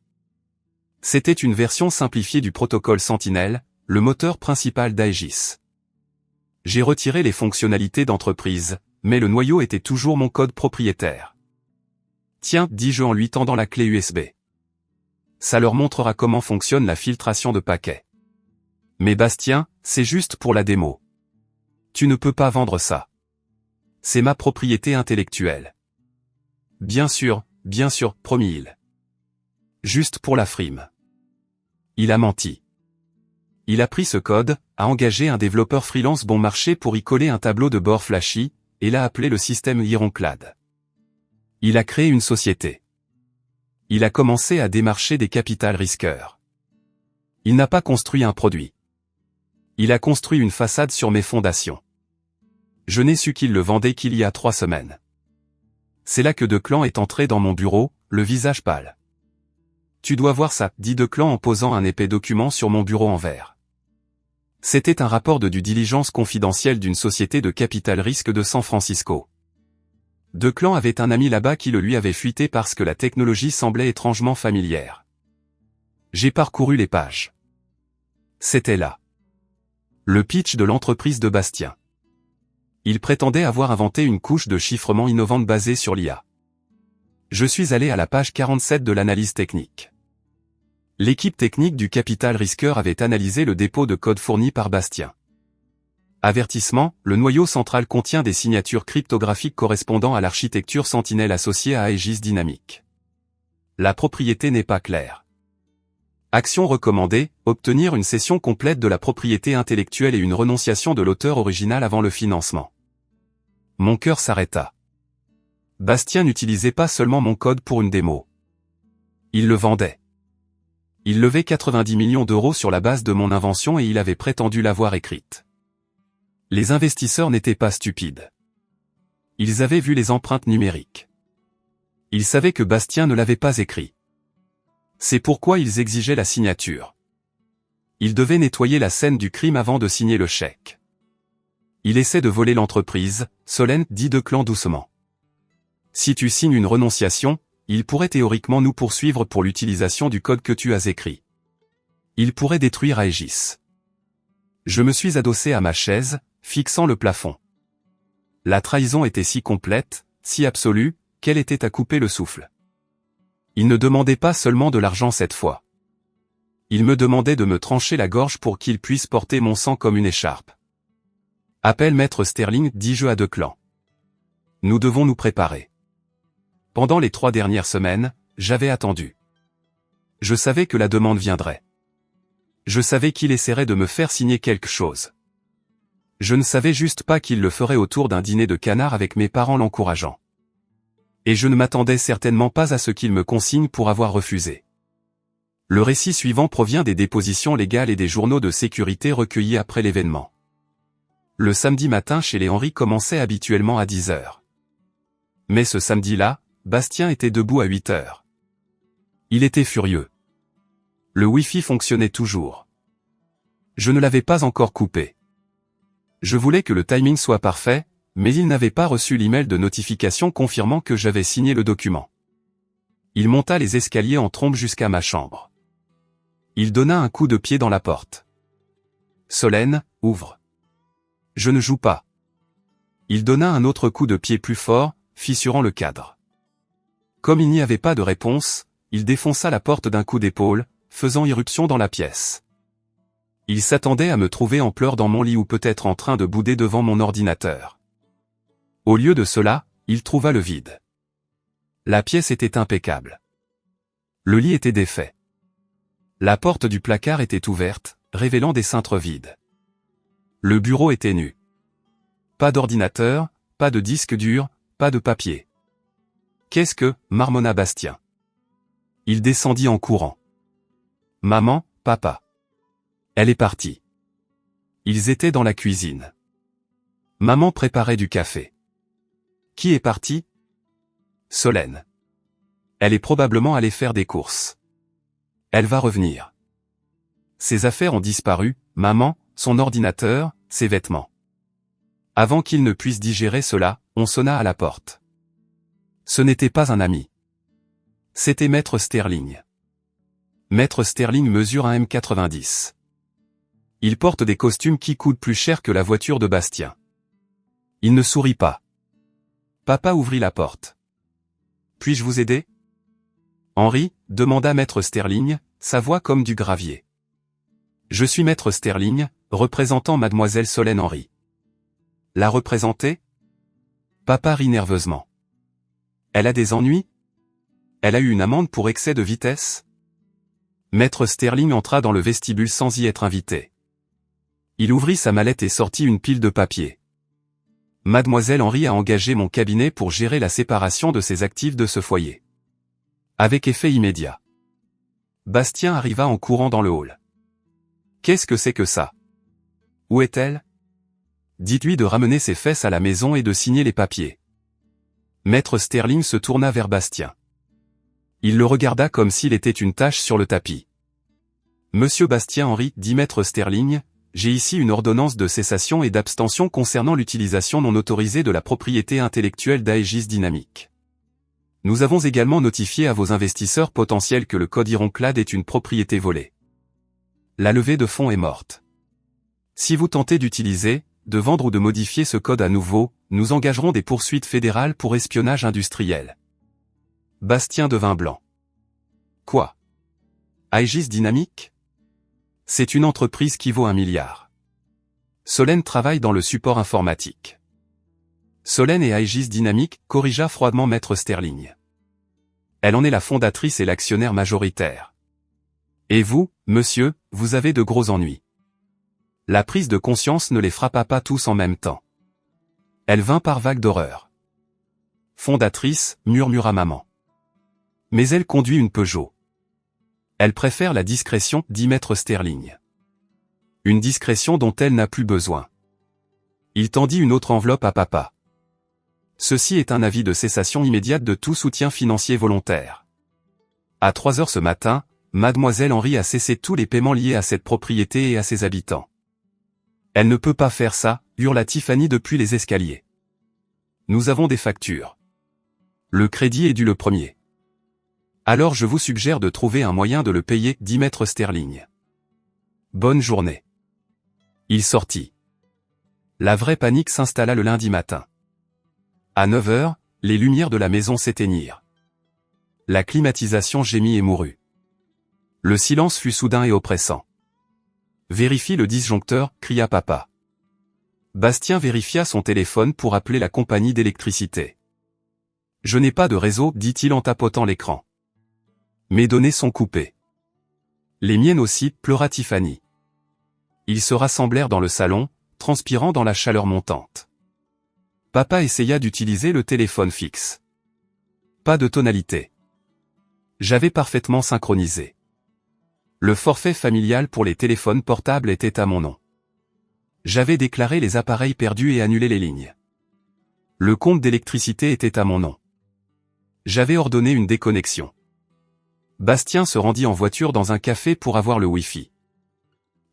C'était une version simplifiée du protocole Sentinel, le moteur principal d'Aegis. J'ai retiré les fonctionnalités d'entreprise, mais le noyau était toujours mon code propriétaire. Tiens, dis-je en lui tendant la clé USB. Ça leur montrera comment fonctionne la filtration de paquets. Mais Bastien, c'est juste pour la démo. Tu ne peux pas vendre ça. C'est ma propriété intellectuelle. Bien sûr, promis-il. Juste pour la frime. Il a menti. Il a pris ce code, a engagé un développeur freelance bon marché pour y coller un tableau de bord flashy, et l'a appelé le système Ironclad. Il a créé une société. Il a commencé à démarcher des capital risqueurs. Il n'a pas construit un produit. Il a construit une façade sur mes fondations. Je n'ai su qu'il le vendait qu'il y a 3 semaines. C'est là que Declan est entré dans mon bureau, le visage pâle. Tu dois voir ça, dit Declan en posant un épais document sur mon bureau en verre. C'était un rapport de due diligence confidentielle d'une société de capital risque de San Francisco. Declan avait un ami là-bas qui le lui avait fuité parce que la technologie semblait étrangement familière. J'ai parcouru les pages. C'était là. Le pitch de l'entreprise de Bastien. Il prétendait avoir inventé une couche de chiffrement innovante basée sur l'IA. Je suis allé à la page 47 de l'analyse technique. L'équipe technique du capital risqueur avait analysé le dépôt de code fourni par Bastien. Avertissement, le noyau central contient des signatures cryptographiques correspondant à l'architecture Sentinel associée à Aegis Dynamics. La propriété n'est pas claire. Action recommandée, obtenir une cession complète de la propriété intellectuelle et une renonciation de l'auteur original avant le financement. Mon cœur s'arrêta. Bastien n'utilisait pas seulement mon code pour une démo. Il le vendait. Il levait 90 millions d'euros sur la base de mon invention et il avait prétendu l'avoir écrite. Les investisseurs n'étaient pas stupides. Ils avaient vu les empreintes numériques. Ils savaient que Bastien ne l'avait pas écrit. C'est pourquoi ils exigeaient la signature. Ils devaient nettoyer la scène du crime avant de signer le chèque. Il essaie de voler l'entreprise, Solène, dit Declan doucement. Si tu signes une renonciation, il pourrait théoriquement nous poursuivre pour l'utilisation du code que tu as écrit. Il pourrait détruire Aegis. Je me suis adossé à ma chaise, fixant le plafond. La trahison était si complète, si absolue, qu'elle était à couper le souffle. Il ne demandait pas seulement de l'argent cette fois. Il me demandait de me trancher la gorge pour qu'il puisse porter mon sang comme une écharpe. Appelle maître Sterling, dis-je à Declan. Nous devons nous préparer. Pendant les 3 dernières semaines, j'avais attendu. Je savais que la demande viendrait. Je savais qu'il essaierait de me faire signer quelque chose. Je ne savais juste pas qu'il le ferait autour d'un dîner de canard avec mes parents l'encourageant. Et je ne m'attendais certainement pas à ce qu'il me consigne pour avoir refusé. Le récit suivant provient des dépositions légales et des journaux de sécurité recueillis après l'événement. Le samedi matin chez les Henry commençait habituellement à 10 heures. Mais ce samedi-là, Bastien était debout à 8 heures. Il était furieux. Le Wi-Fi fonctionnait toujours. Je ne l'avais pas encore coupé. Je voulais que le timing soit parfait, mais il n'avait pas reçu l'email de notification confirmant que j'avais signé le document. Il monta les escaliers en trombe jusqu'à ma chambre. Il donna un coup de pied dans la porte. Solène, ouvre. Je ne joue pas. Il donna un autre coup de pied plus fort, fissurant le cadre. Comme il n'y avait pas de réponse, il défonça la porte d'un coup d'épaule, faisant irruption dans la pièce. Il s'attendait à me trouver en pleurs dans mon lit ou peut-être en train de bouder devant mon ordinateur. Au lieu de cela, il trouva le vide. La pièce était impeccable. Le lit était défait. La porte du placard était ouverte, révélant des cintres vides. Le bureau était nu. Pas d'ordinateur, pas de disque dur, pas de papier. Qu'est-ce que, marmonna Bastien. Il descendit en courant. Maman, papa. Elle est partie. Ils étaient dans la cuisine. Maman préparait du café. Qui est parti? Solène. Elle est probablement allée faire des courses. Elle va revenir. Ses affaires ont disparu, maman, son ordinateur, ses vêtements. Avant qu'il ne puisse digérer cela, on sonna à la porte. Ce n'était pas un ami. C'était maître Sterling. Maître Sterling mesure 1,90 m. Il porte des costumes qui coûtent plus cher que la voiture de Bastien. Il ne sourit pas. Papa ouvrit la porte. Puis-je vous aider? Henri, demanda maître Sterling, sa voix comme du gravier. Je suis maître Sterling, représentant mademoiselle Solène Henry. La représenter? Papa rit nerveusement. Elle a des ennuis? Elle a eu une amende pour excès de vitesse? Maître Sterling entra dans le vestibule sans y être invité. Il ouvrit sa mallette et sortit une pile de papier. Mademoiselle Henry a engagé mon cabinet pour gérer la séparation de ses actifs de ce foyer. Avec effet immédiat. Bastien arriva en courant dans le hall. Qu'est-ce que c'est que ça? Où est-elle? Dites-lui de ramener ses fesses à la maison et de signer les papiers. Maître Sterling se tourna vers Bastien. Il le regarda comme s'il était une tache sur le tapis. Monsieur Bastien Henry, dit maître Sterling, j'ai ici une ordonnance de cessation et d'abstention concernant l'utilisation non autorisée de la propriété intellectuelle d'Aegis Dynamics. Nous avons également notifié à vos investisseurs potentiels que le code Ironclad est une propriété volée. La levée de fonds est morte. Si vous tentez d'utiliser, de vendre ou de modifier ce code à nouveau, nous engagerons des poursuites fédérales pour espionnage industriel. Bastien devint blanc. Quoi? Aegis Dynamics? C'est une entreprise qui vaut 1 milliard. Solène travaille dans le support informatique. Solène et Aegis Dynamics, corrigea froidement maître Sterling. Elle en est la fondatrice et l'actionnaire majoritaire. Et vous, monsieur, vous avez de gros ennuis. La prise de conscience ne les frappa pas tous en même temps. Elle vint par vagues d'horreur. Fondatrice, murmura maman. Mais elle conduit une Peugeot. Elle préfère la discrétion, dit maître Sterling. Une discrétion dont elle n'a plus besoin. Il tendit une autre enveloppe à papa. Ceci est un avis de cessation immédiate de tout soutien financier volontaire. À 3 heures ce matin, Mademoiselle Henry a cessé tous les paiements liés à cette propriété et à ses habitants. Elle ne peut pas faire ça, hurla Tiffany depuis les escaliers. Nous avons des factures. Le crédit est dû le 1er. Alors je vous suggère de trouver un moyen de le payer 10 mètres sterling. Bonne journée. Il sortit. La vraie panique s'installa le lundi matin. À 9 heures, les lumières de la maison s'éteignirent. La climatisation gémit et mourut. Le silence fut soudain et oppressant. Vérifie le disjoncteur, cria papa. Bastien vérifia son téléphone pour appeler la compagnie d'électricité. Je n'ai pas de réseau, dit-il en tapotant l'écran. Mes données sont coupées. Les miennes aussi, pleura Tiffany. Ils se rassemblèrent dans le salon, transpirant dans la chaleur montante. Papa essaya d'utiliser le téléphone fixe. Pas de tonalité. J'avais parfaitement synchronisé. Le forfait familial pour les téléphones portables était à mon nom. J'avais déclaré les appareils perdus et annulé les lignes. Le compte d'électricité était à mon nom. J'avais ordonné une déconnexion. Bastien se rendit en voiture dans un café pour avoir le Wi-Fi.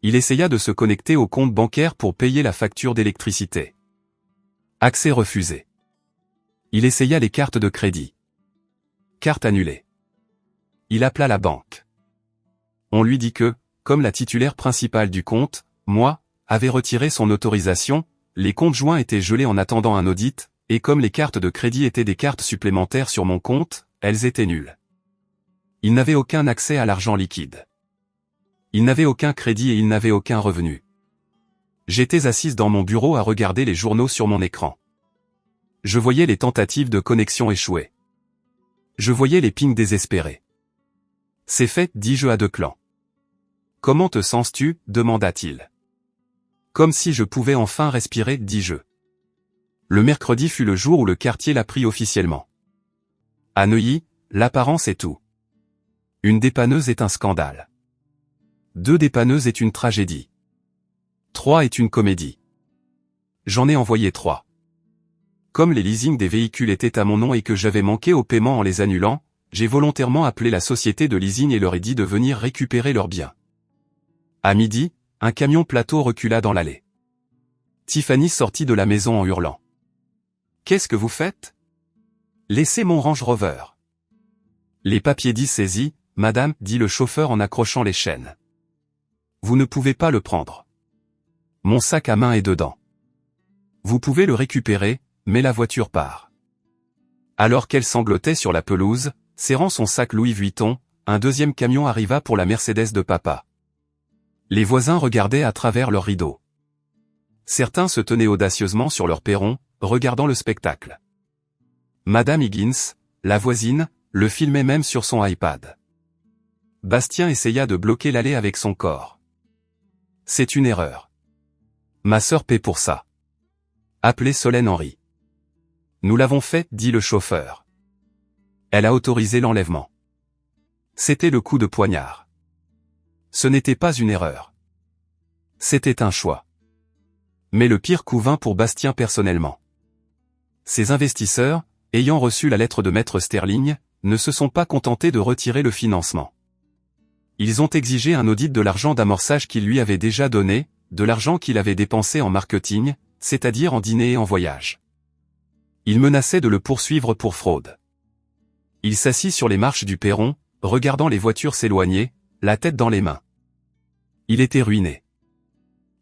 Il essaya de se connecter au compte bancaire pour payer la facture d'électricité. Accès refusé. Il essaya les cartes de crédit. Carte annulée. Il appela la banque. On lui dit que, comme la titulaire principale du compte, moi, avait retiré son autorisation, les comptes joints étaient gelés en attendant un audit, et comme les cartes de crédit étaient des cartes supplémentaires sur mon compte, elles étaient nulles. Il n'avait aucun accès à l'argent liquide. Il n'avait aucun crédit et il n'avait aucun revenu. J'étais assise dans mon bureau à regarder les journaux sur mon écran. Je voyais les tentatives de connexion échouer. Je voyais les pings désespérés. C'est fait, dis-je à Declan. Comment te sens-tu, demanda-t-il. Comme si je pouvais enfin respirer, dis-je. Le mercredi fut le jour où le quartier l'apprit officiellement. À Neuilly, l'apparence est tout. Une dépanneuse est un scandale. 2 dépanneuses est une tragédie. 3 est une comédie. J'en ai envoyé 3. Comme les leasings des véhicules étaient à mon nom et que j'avais manqué au paiement en les annulant, j'ai volontairement appelé la société de leasing et leur ai dit de venir récupérer leurs biens. À midi, un camion plateau recula dans l'allée. Tiffany sortit de la maison en hurlant. « Qu'est-ce que vous faites ? Laissez mon Range Rover. » Les papiers dits saisis, madame, dit le chauffeur en accrochant les chaînes. Vous ne pouvez pas le prendre. Mon sac à main est dedans. Vous pouvez le récupérer, mais la voiture part. Alors qu'elle sanglotait sur la pelouse, serrant son sac Louis Vuitton, un deuxième camion arriva pour la Mercedes de papa. Les voisins regardaient à travers leurs rideaux. Certains se tenaient audacieusement sur leur perron, regardant le spectacle. Madame Higgins, la voisine, le filmait même sur son iPad. Bastien essaya de bloquer l'allée avec son corps. C'est une erreur. Ma sœur paie pour ça. Appelez Solène Henry. Nous l'avons fait, dit le chauffeur. Elle a autorisé l'enlèvement. C'était le coup de poignard. Ce n'était pas une erreur. C'était un choix. Mais le pire coup vint pour Bastien personnellement. Ses investisseurs, ayant reçu la lettre de Maître Sterling, ne se sont pas contentés de retirer le financement. Ils ont exigé un audit de l'argent d'amorçage qu'il lui avait déjà donné, de l'argent qu'il avait dépensé en marketing, c'est-à-dire en dîner et en voyage. Ils menaçaient de le poursuivre pour fraude. Il s'assit sur les marches du perron, regardant les voitures s'éloigner, la tête dans les mains. Il était ruiné.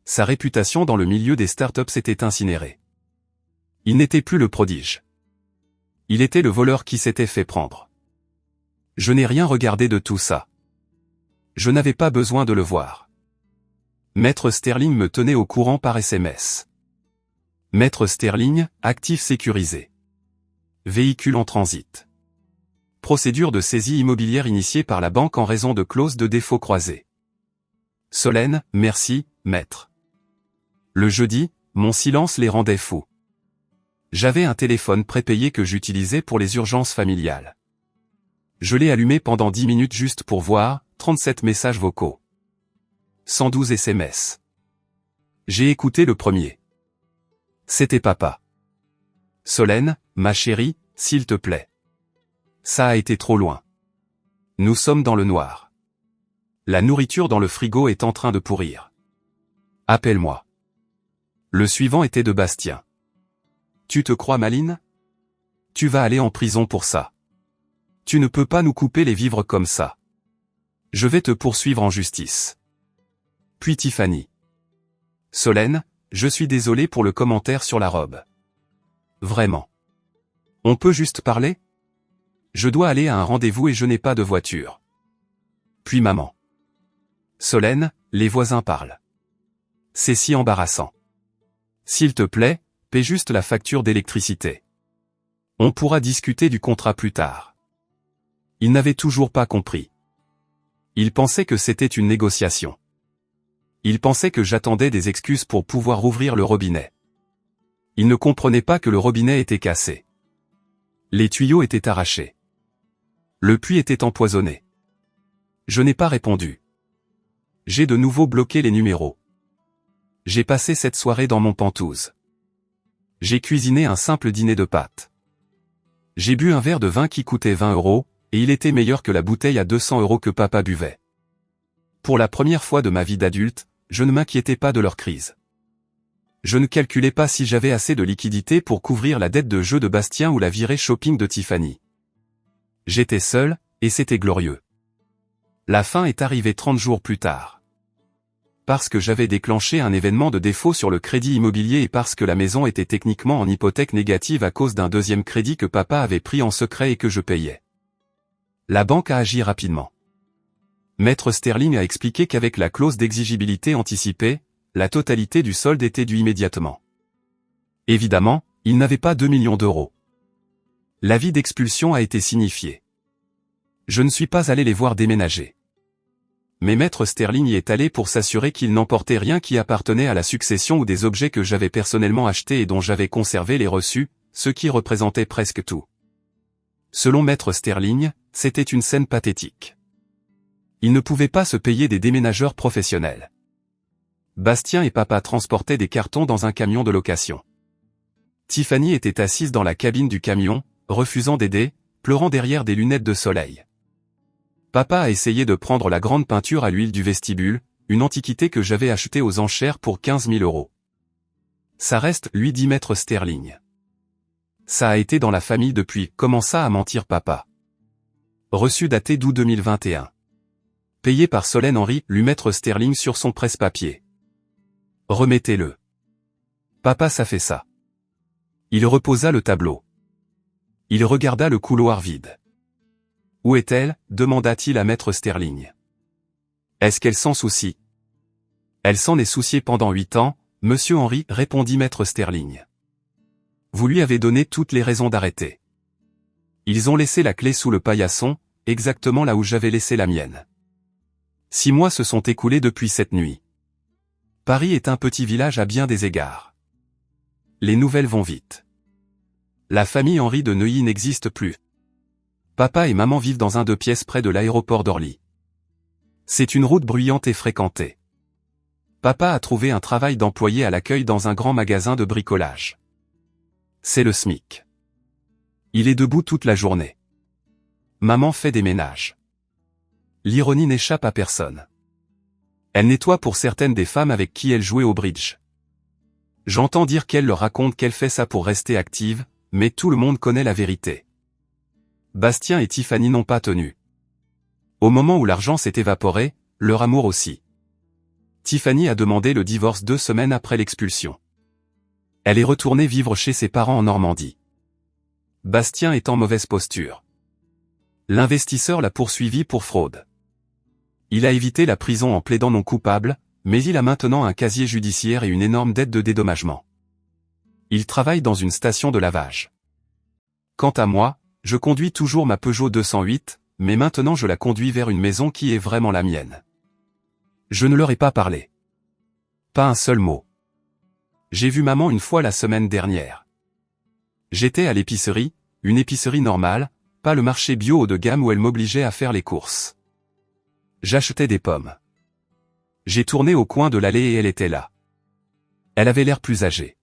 Sa réputation dans le milieu des startups s'était incinérée. Il n'était plus le prodige. Il était le voleur qui s'était fait prendre. Je n'ai rien regardé de tout ça. Je n'avais pas besoin de le voir. Maître Sterling me tenait au courant par SMS. Maître Sterling, actif sécurisé. Véhicule en transit. Procédure de saisie immobilière initiée par la banque en raison de clause de défaut croisée. Solène, merci, maître. Le jeudi, mon silence les rendait fous. J'avais un téléphone prépayé que j'utilisais pour les urgences familiales. Je l'ai allumé pendant 10 minutes juste pour voir, 37 messages vocaux. 112 SMS. J'ai écouté le premier. C'était papa. Solène, ma chérie, s'il te plaît. Ça a été trop loin. Nous sommes dans le noir. La nourriture dans le frigo est en train de pourrir. Appelle-moi. Le suivant était de Bastien. Tu te crois maline? Tu vas aller en prison pour ça. Tu ne peux pas nous couper les vivres comme ça. Je vais te poursuivre en justice. Puis Tiffany. Solène, je suis désolé pour le commentaire sur la robe. Vraiment. On peut juste parler? Je dois aller à un rendez-vous et je n'ai pas de voiture. Puis maman. Solène, les voisins parlent. C'est si embarrassant. S'il te plaît, paie juste la facture d'électricité. On pourra discuter du contrat plus tard. Il n'avait toujours pas compris. Il pensait que c'était une négociation. Il pensait que j'attendais des excuses pour pouvoir rouvrir le robinet. Il ne comprenait pas que le robinet était cassé. Les tuyaux étaient arrachés. Le puits était empoisonné. Je n'ai pas répondu. J'ai de nouveau bloqué les numéros. J'ai passé cette soirée dans mon penthouse. J'ai cuisiné un simple dîner de pâtes. J'ai bu un verre de vin qui coûtait 20 €, et il était meilleur que la bouteille à 200 € que papa buvait. Pour la première fois de ma vie d'adulte, je ne m'inquiétais pas de leur crise. Je ne calculais pas si j'avais assez de liquidité pour couvrir la dette de jeu de Bastien ou la virée shopping de Tiffany. J'étais seul, et c'était glorieux. La fin est arrivée 30 jours plus tard. Parce que j'avais déclenché un événement de défaut sur le crédit immobilier et parce que la maison était techniquement en hypothèque négative à cause d'un deuxième crédit que papa avait pris en secret et que je payais. La banque a agi rapidement. Maître Sterling a expliqué qu'avec la clause d'exigibilité anticipée, la totalité du solde était due immédiatement. Évidemment, il n'avait pas 2 millions d'euros. L'avis d'expulsion a été signifié. Je ne suis pas allé les voir déménager. Mais Maître Sterling y est allé pour s'assurer qu'il n'emportait rien qui appartenait à la succession ou des objets que j'avais personnellement achetés et dont j'avais conservé les reçus, ce qui représentait presque tout. Selon Maître Sterling, c'était une scène pathétique. Il ne pouvait pas se payer des déménageurs professionnels. Bastien et papa transportaient des cartons dans un camion de location. Tiffany était assise dans la cabine du camion, refusant d'aider, pleurant derrière des lunettes de soleil. Papa a essayé de prendre la grande peinture à l'huile du vestibule, une antiquité que j'avais achetée aux enchères pour 15 000 €. Ça reste, lui dit Maître Sterling. Ça a été dans la famille depuis, commença à mentir papa. Reçu daté d'août 2021. Payé par Solène Henry, lut Maître Sterling sur son presse-papier. Remettez-le. Papa ça fait ça. Il reposa le tableau. Il regarda le couloir vide. Où est-elle? Demanda-t-il à Maître Sterling. Est-ce qu'elle s'en soucie? Elle s'en est souciée pendant 8 ans, Monsieur Henry, répondit Maître Sterling. Vous lui avez donné toutes les raisons d'arrêter. Ils ont laissé la clé sous le paillasson, exactement là où j'avais laissé la mienne. 6 mois se sont écoulés depuis cette nuit. Paris est un petit village à bien des égards. Les nouvelles vont vite. La famille Henry de Neuilly n'existe plus. Papa et maman vivent dans un 2 pièces près de l'aéroport d'Orly. C'est une route bruyante et fréquentée. Papa a trouvé un travail d'employé à l'accueil dans un grand magasin de bricolage. C'est le SMIC. Il est debout toute la journée. Maman fait des ménages. L'ironie n'échappe à personne. Elle nettoie pour certaines des femmes avec qui elle jouait au bridge. J'entends dire qu'elle leur raconte qu'elle fait ça pour rester active, mais tout le monde connaît la vérité. Bastien et Tiffany n'ont pas tenu. Au moment où l'argent s'est évaporé, leur amour aussi. Tiffany a demandé le divorce 2 semaines après l'expulsion. Elle est retournée vivre chez ses parents en Normandie. Bastien est en mauvaise posture. L'investisseur l'a poursuivi pour fraude. Il a évité la prison en plaidant non coupable, mais il a maintenant un casier judiciaire et une énorme dette de dédommagement. Il travaille dans une station de lavage. Quant à moi, je conduis toujours ma Peugeot 208, mais maintenant je la conduis vers une maison qui est vraiment la mienne. Je ne leur ai pas parlé. Pas un seul mot. J'ai vu maman une fois la semaine dernière. J'étais à l'épicerie, une épicerie normale, pas le marché bio haut de gamme où elle m'obligeait à faire les courses. J'achetais des pommes. J'ai tourné au coin de l'allée et elle était là. Elle avait l'air plus âgée.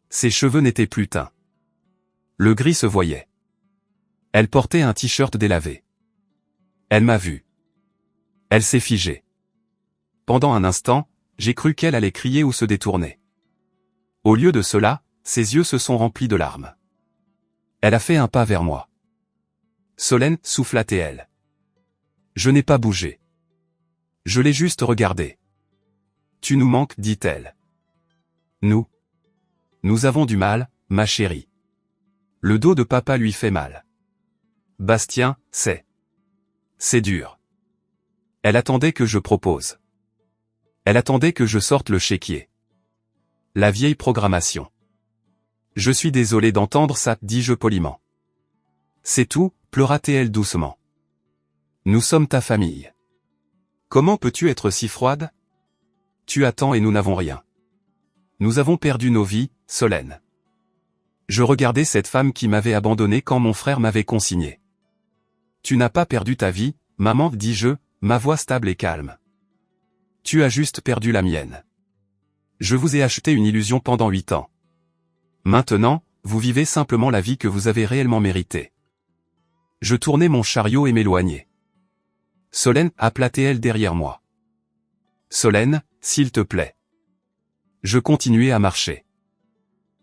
Ses cheveux n'étaient plus teints. Le gris se voyait. Elle portait un t-shirt délavé. Elle m'a vu. Elle s'est figée. Pendant un instant, j'ai cru qu'elle allait crier ou se détourner. Au lieu de cela, ses yeux se sont remplis de larmes. Elle a fait un pas vers moi. Solène, souffla-t-elle. Je n'ai pas bougé. Je l'ai juste regardé. Tu nous manques, dit-elle. Nous avons du mal, ma chérie. Le dos de papa lui fait mal. Bastien, c'est dur. Elle attendait que je propose. Elle attendait que je sorte le chéquier. La vieille programmation. Je suis désolé d'entendre ça, dis-je poliment. C'est tout, pleura-t-elle doucement. Nous sommes ta famille. Comment peux-tu être si froide? Tu attends et nous n'avons rien. Nous avons perdu nos vies, Solène. Je regardais cette femme qui m'avait abandonné quand mon frère m'avait consigné. Tu n'as pas perdu ta vie, maman, dis-je, ma voix stable et calme. Tu as juste perdu la mienne. Je vous ai acheté une illusion pendant 8 ans. Maintenant, vous vivez simplement la vie que vous avez réellement méritée. Je tournais mon chariot et m'éloignais. Solène, appela-t-elle derrière moi. Solène, s'il te plaît. Je continuais à marcher.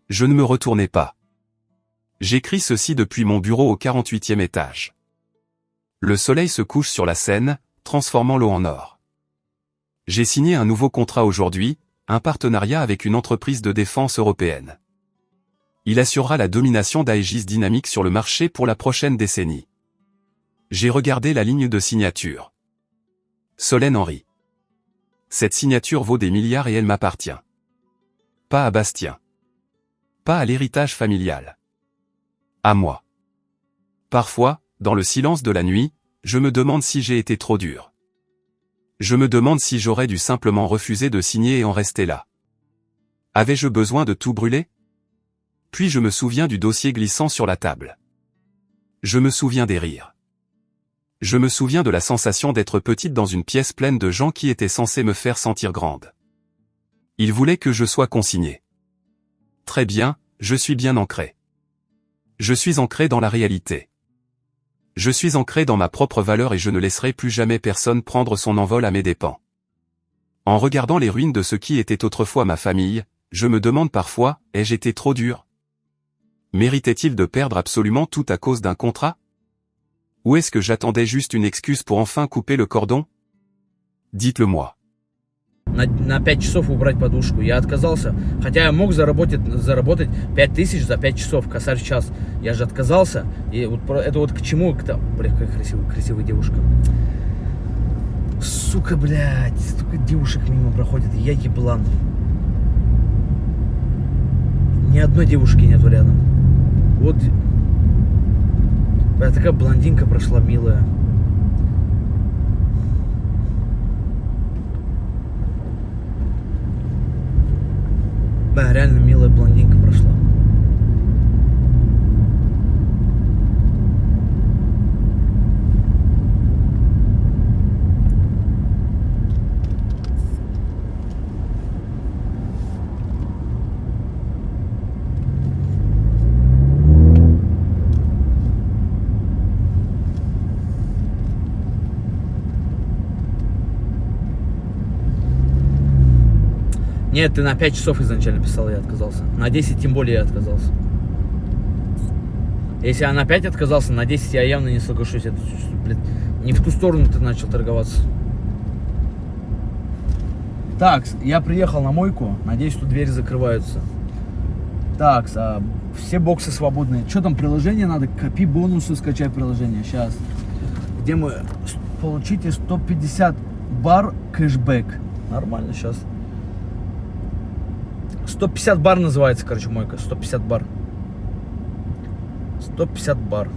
Je ne me retournais pas. J'écris ceci depuis mon bureau au 48e étage. Le soleil se couche sur la Seine, transformant l'eau en or. J'ai signé un nouveau contrat aujourd'hui, un partenariat avec une entreprise de défense européenne. Il assurera la domination d'Aegis Dynamics sur le marché pour la prochaine décennie. J'ai regardé la ligne de signature. Solène Henry. Cette signature vaut des milliards et elle m'appartient. Pas à Bastien. Pas à l'héritage familial. À moi. Parfois, dans le silence de la nuit, je me demande si j'ai été trop dur. Je me demande si j'aurais dû simplement refuser de signer et en rester là. Avais-je besoin de tout brûler? Puis je me souviens du dossier glissant sur la table. Je me souviens des rires. Je me souviens de la sensation d'être petite dans une pièce pleine de gens qui étaient censés me faire sentir grande. Ils voulaient que je sois consigné. Très bien, je suis bien ancré. Je suis ancré dans la réalité. Je suis ancré dans ma propre valeur et je ne laisserai plus jamais personne prendre son envol à mes dépens. En regardant les ruines de ce qui était autrefois ma famille, je me demande parfois, ai-je été trop dur? Méritait-il de perdre absolument tout à cause d'un contrat? Ou est-ce que j'attendais juste une excuse pour enfin couper le cordon? Dites-le moi. На 5 часов убрать подушку. Я отказался, хотя я мог заработать 5000 за 5 часов, косарь в час. Я же отказался, и вот это вот к чему? Бля, какая красивая девушка. Сука, блядь, столько девушек мимо проходит, я еблан. Ни одной девушки нету рядом. Вот, бля, такая блондинка прошла, милая. Да, реально милая блондинка прошла. Нет, ты на 5 часов изначально писал, я отказался. На 10 тем более я отказался. Если я на 5 отказался, на 10 я явно не соглашусь. Это, блин, не в ту сторону ты начал торговаться. Так, я приехал на мойку. Надеюсь, что двери закрываются. Так, все боксы свободные. Что там, приложение надо? Копи бонусы, скачай приложение. Сейчас. Где мы? Получите 150 бар кэшбэк. Нормально, сейчас. 150 бар называется, короче, мойка. 150 бар. 150 бар.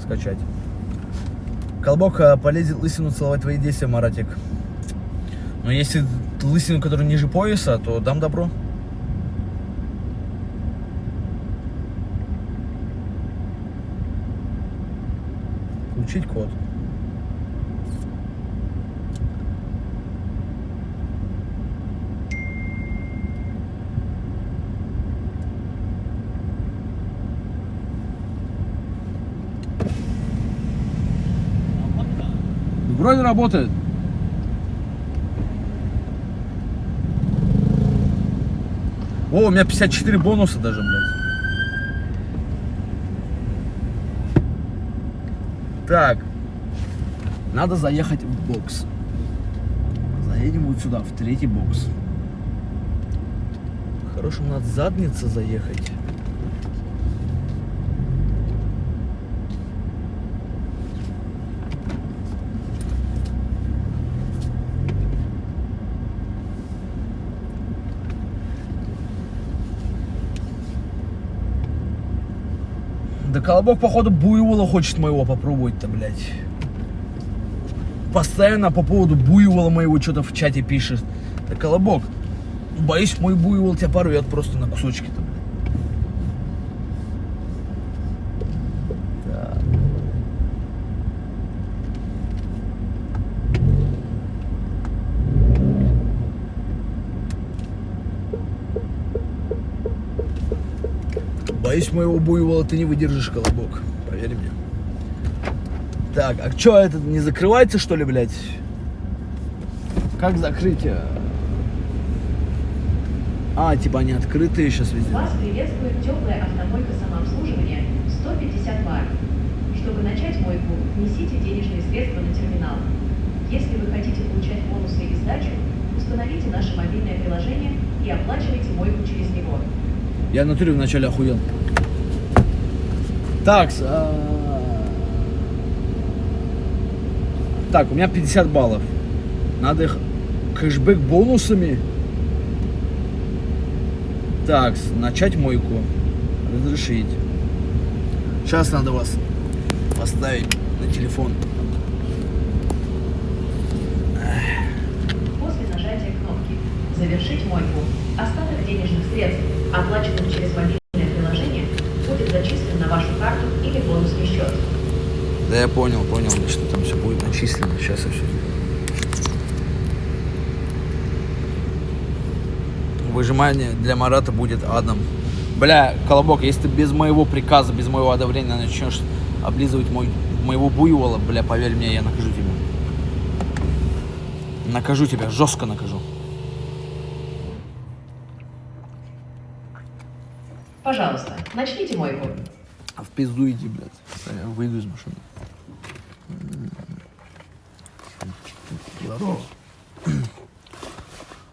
Скачать. Колобок, полезет лысину целовать твои действия, Маратик. Но если лысину, которая ниже пояса, то дам добро. Получить код. Вроде работает. О, у меня 54 бонуса даже, блядь. Так. Надо заехать в бокс. Заедем вот сюда, в третий бокс. Хорошо, надо задница заехать. Да Колобок, походу, буйвола хочет моего попробовать-то, блядь. Постоянно по поводу буйвола моего что-то в чате пишет. Да Колобок, боюсь, мой буйвол тебя порвет просто на кусочки-то, блядь. Так. Боюсь, моего буйвола ты не выдержишь, Колобок. Поверь мне. Так, а что, это не закрывается, что ли, блядь? Как закрыть? А, типа они открытые сейчас везде. Вас приветствует теплая автомойка самообслуживания 150 бар. Чтобы начать мойку, внесите денежные средства на терминал. Если вы хотите получать бонусы и сдачу, установите наше мобильное приложение и оплачивайте мойку через него. Я в натуре вначале охуел. Так, так, у меня 50 баллов. Надо их кэшбэк бонусами. Так, начать мойку. Разрешить. Сейчас надо вас поставить на телефон. После нажатия кнопки «Завершить мойку» остаток денежных средств, оплаченных через мобильное приложение, будет зачислен на вашу карту или бонусный счет. Да я понял, что там все будет начислено. Сейчас я все сделаю. Выжимание для Марата будет адом. Бля, Колобок, если ты без моего приказа, без моего одобрения начнешь облизывать моего буйвола, бля, поверь мне, я накажу тебя. Накажу тебя, жестко накажу. Пожалуйста, начните мойку. А в пизду иди, блядь. Я выйду из машины. Здорово.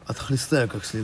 Отхлестаю как следует.